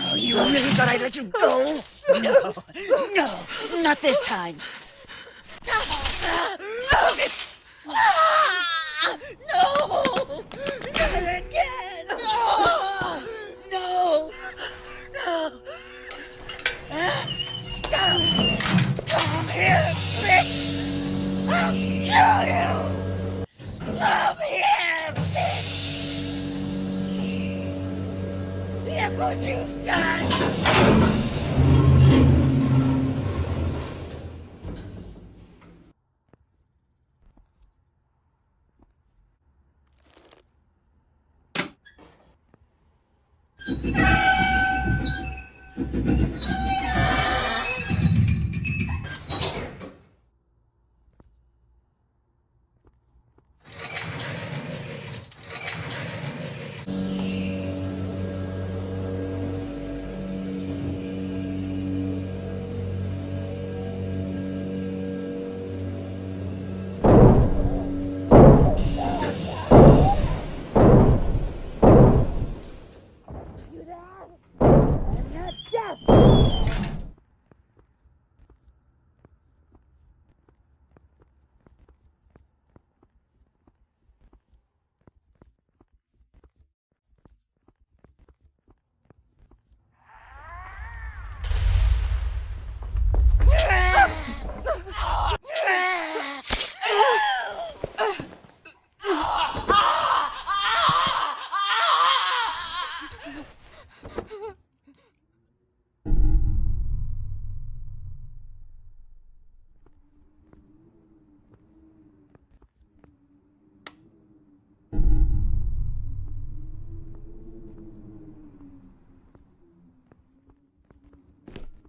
S5: Oh, you really thought I'd let you go? No, no, not this time. No! Not again! No! No! No! Come here, bitch! I'll kill you! Come here, bitch! Look what you've done!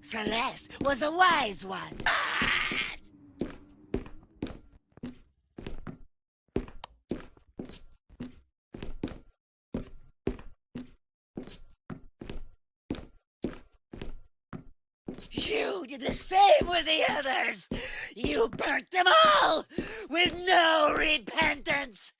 S5: Celeste was a wise one. You did the same with the others. You burnt them all with no repentance.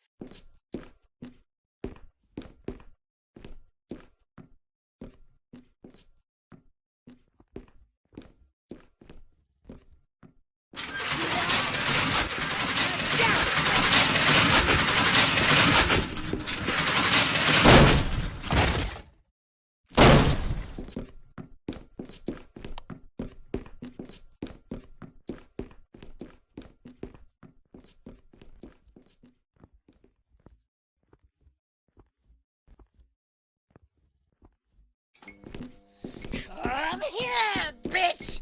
S5: Come here, bitch!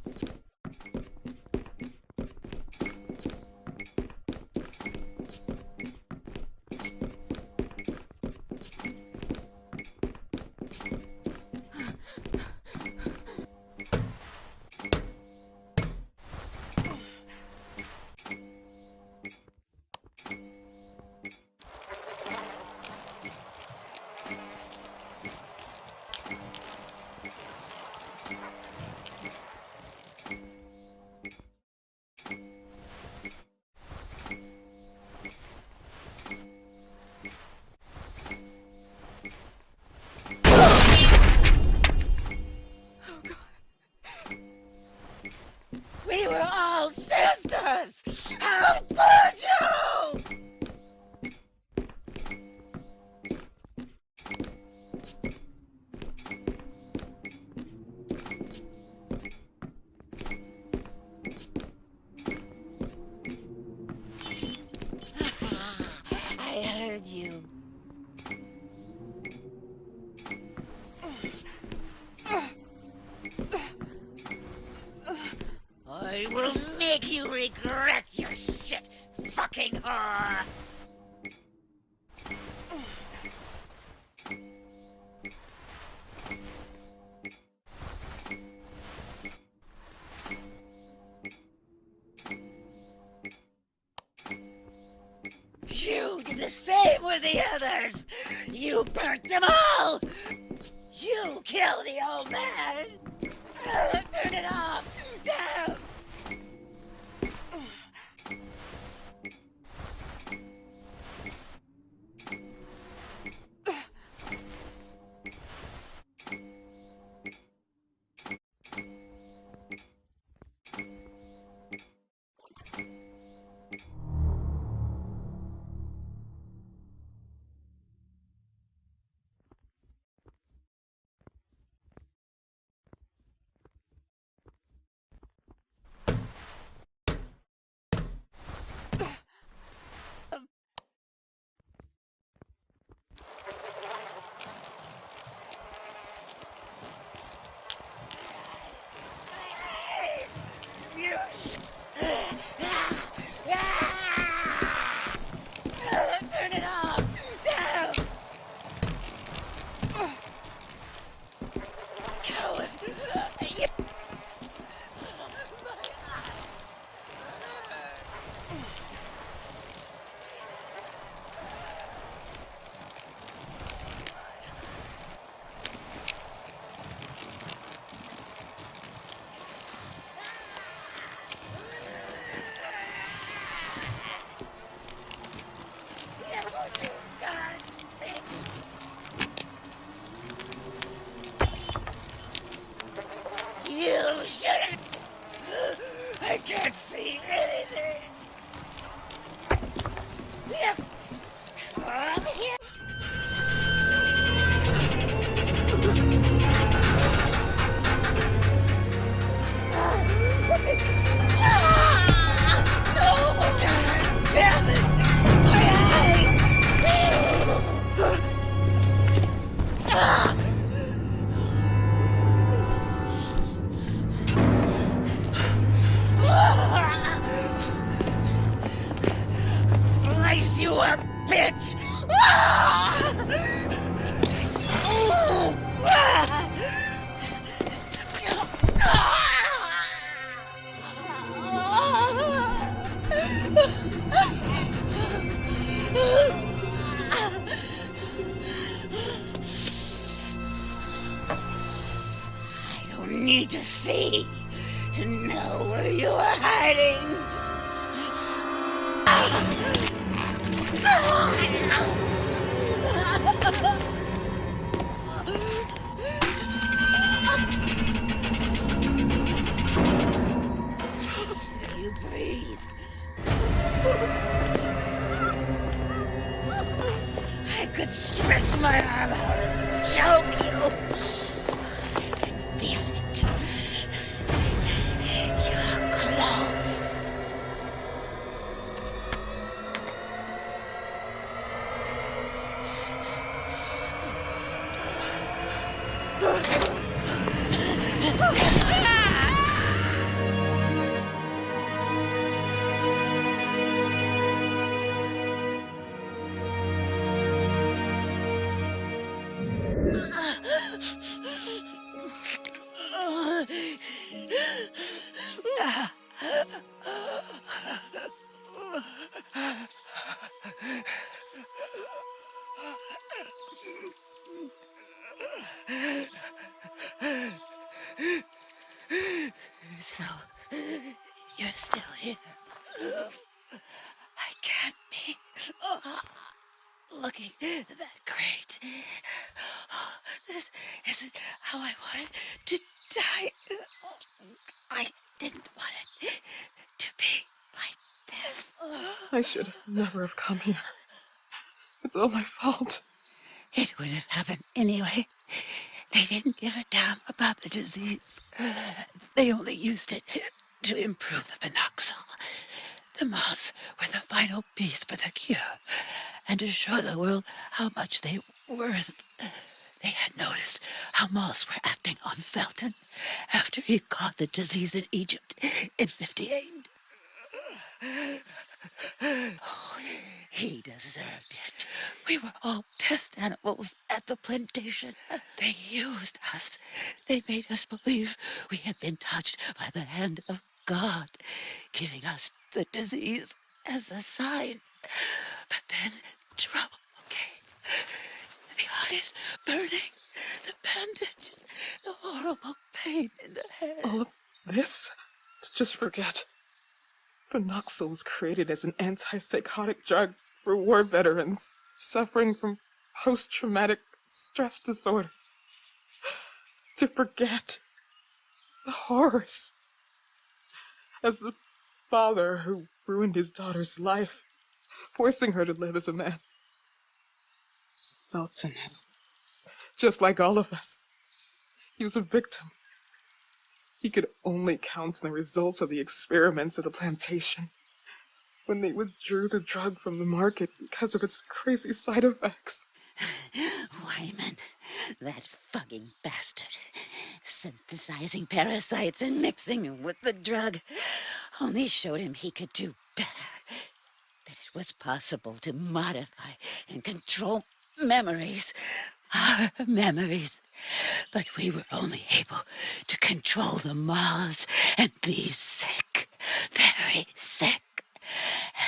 S5: We were all sisters! How could you? I heard you. I will make you regret your shit, fucking whore! You did the same with the others! You burnt them all! You killed the old man! Turn it off! Down! Turn it off! Down! Coward! don't need to see to know where you are hiding. You breathe. I could stretch my arm out and choke you. I can feel it. You're close. So, you're still here. I can't be looking that great. This isn't how I wanted to die. I didn't want it to be like this.
S4: I should never have come here. It's all my fault.
S5: It would have happened anyway. They didn't give a damn about the disease. They only used it to improve the phenoxyl. The moths were the final piece for the cure, and to show the world how much they were worth. They had noticed how moths were acting on Felton after he caught the disease in Egypt in 58. Oh, he deserved it. We were all test animals at the plantation. They used us. They made us believe we had been touched by the hand of God, giving us the disease as a sign. But then trouble came. The eyes burning, the bandage, the horrible pain in the head.
S4: All of this? Just forget. Phenoxyl was created as an antipsychotic drug for war veterans suffering from post-traumatic stress disorder. To forget the horrors. As a father who ruined his daughter's life, forcing her to live as a man. Felton is just like all of us. He was a victim. He could only count on the results of the experiments of the plantation when they withdrew the drug from the market because of its crazy side effects.
S5: Wyman, that fucking bastard, synthesizing parasites and mixing them with the drug, only showed him he could do better. That it was possible to modify and control memories, our memories. But we were only able to control the moths and be sick, very sick.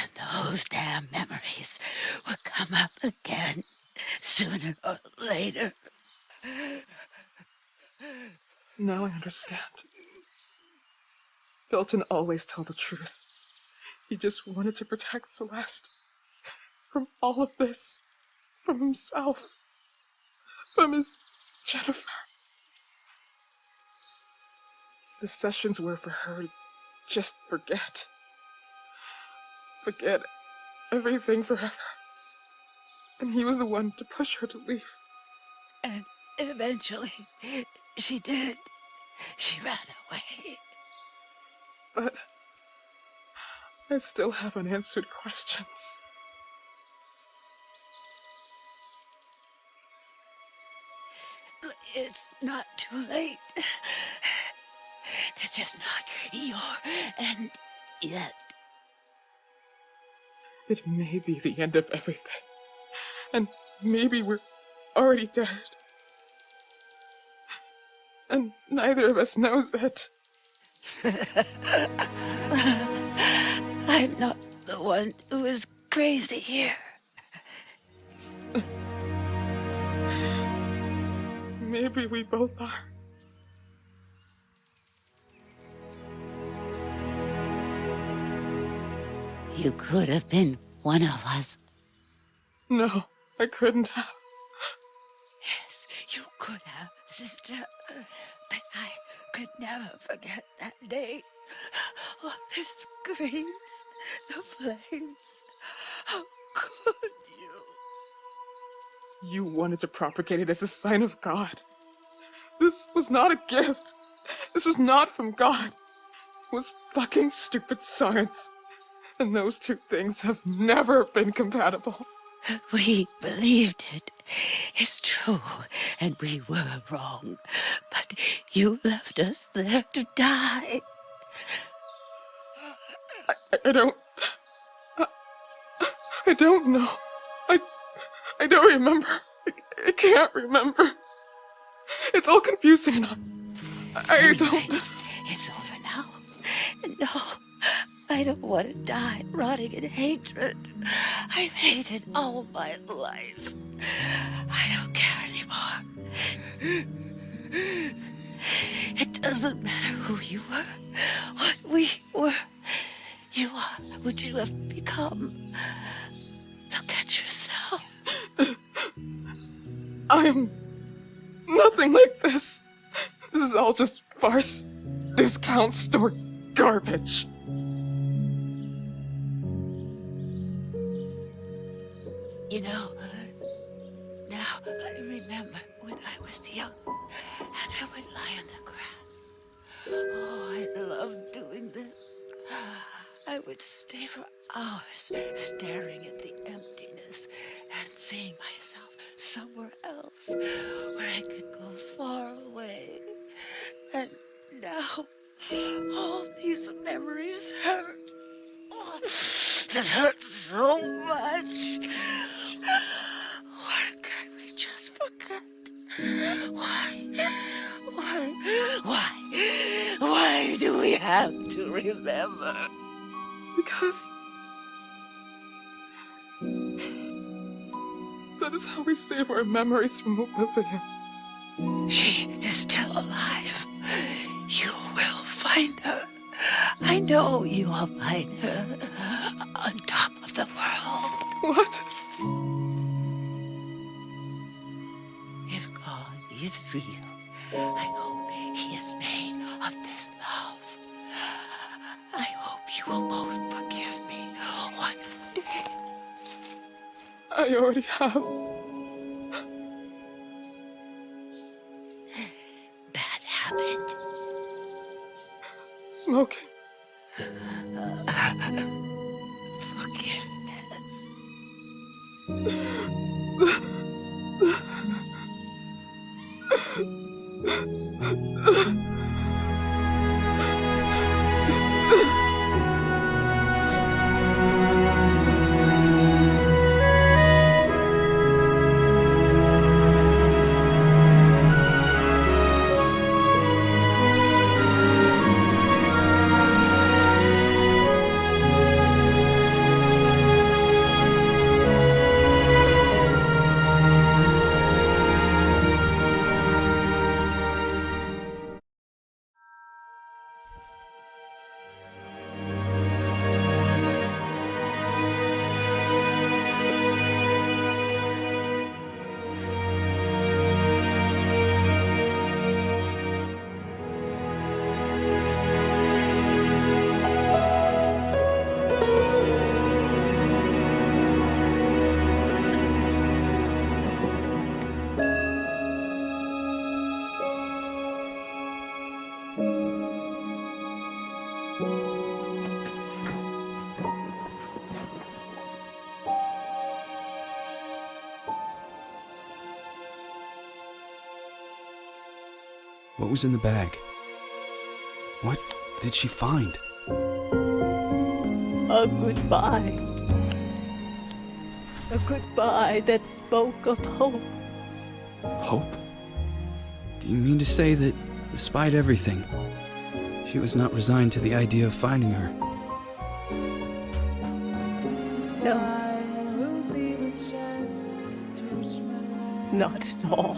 S5: And those damn memories would come up again sooner or later.
S4: Now I understand. Felton always told the truth. He just wanted to protect Celeste from all of this, from himself, from his Jennifer. The sessions were for her to just forget. Forget everything forever. And he was the one to push her to leave.
S5: And eventually, she did. She ran away.
S4: But I still have unanswered questions.
S5: It's not too late. This is not your end yet.
S4: It may be the end of everything. And maybe we're already dead. And neither of us knows it.
S5: I'm not the one who is crazy here.
S4: Maybe we both are.
S5: You could have been one of us.
S4: No, I couldn't have.
S5: Yes, you could have, sister. But I could never forget that day. Oh, the screams, the flames. How could you?
S4: You wanted to propagate it as a sign of God. This was not a gift. This was not from God. It was fucking stupid science. And those two things have never been compatible.
S5: We believed it. It's true, and we were wrong. But you left us there to die.
S4: I don't know. I don't remember. I can't remember. It's all confusing enough. I don't...
S5: It's over now. No, I don't want to die rotting in hatred. I've hated all my life. I don't care anymore. It doesn't matter who you were, what we were. You are what you have become. Look at yourself.
S4: I'm nothing like this. This is all just farce, discount store garbage.
S5: You know, now I remember when I was young and I would lie on the grass. Oh, I loved doing this. I would stay for hours staring at the emptiness and seeing myself somewhere else where I could go far away. And now, all these memories hurt. Oh, it hurts so much. Why can't we just forget? Why do we have to remember?
S4: Because that is how we save our memories from oblivion.
S5: She is still alive. You will find her. I know you will find her on top of the world.
S4: What?
S5: If God is real, I hope he is made of this love. I hope you will both forgive me one day.
S4: I already have.
S5: Bad habit.
S4: Smoking.
S1: What was in the bag? What did she find?
S2: A goodbye. A goodbye that spoke of hope.
S1: Hope? Do you mean to say that, despite everything, she was not resigned to the idea of finding her?
S2: No. Not at all.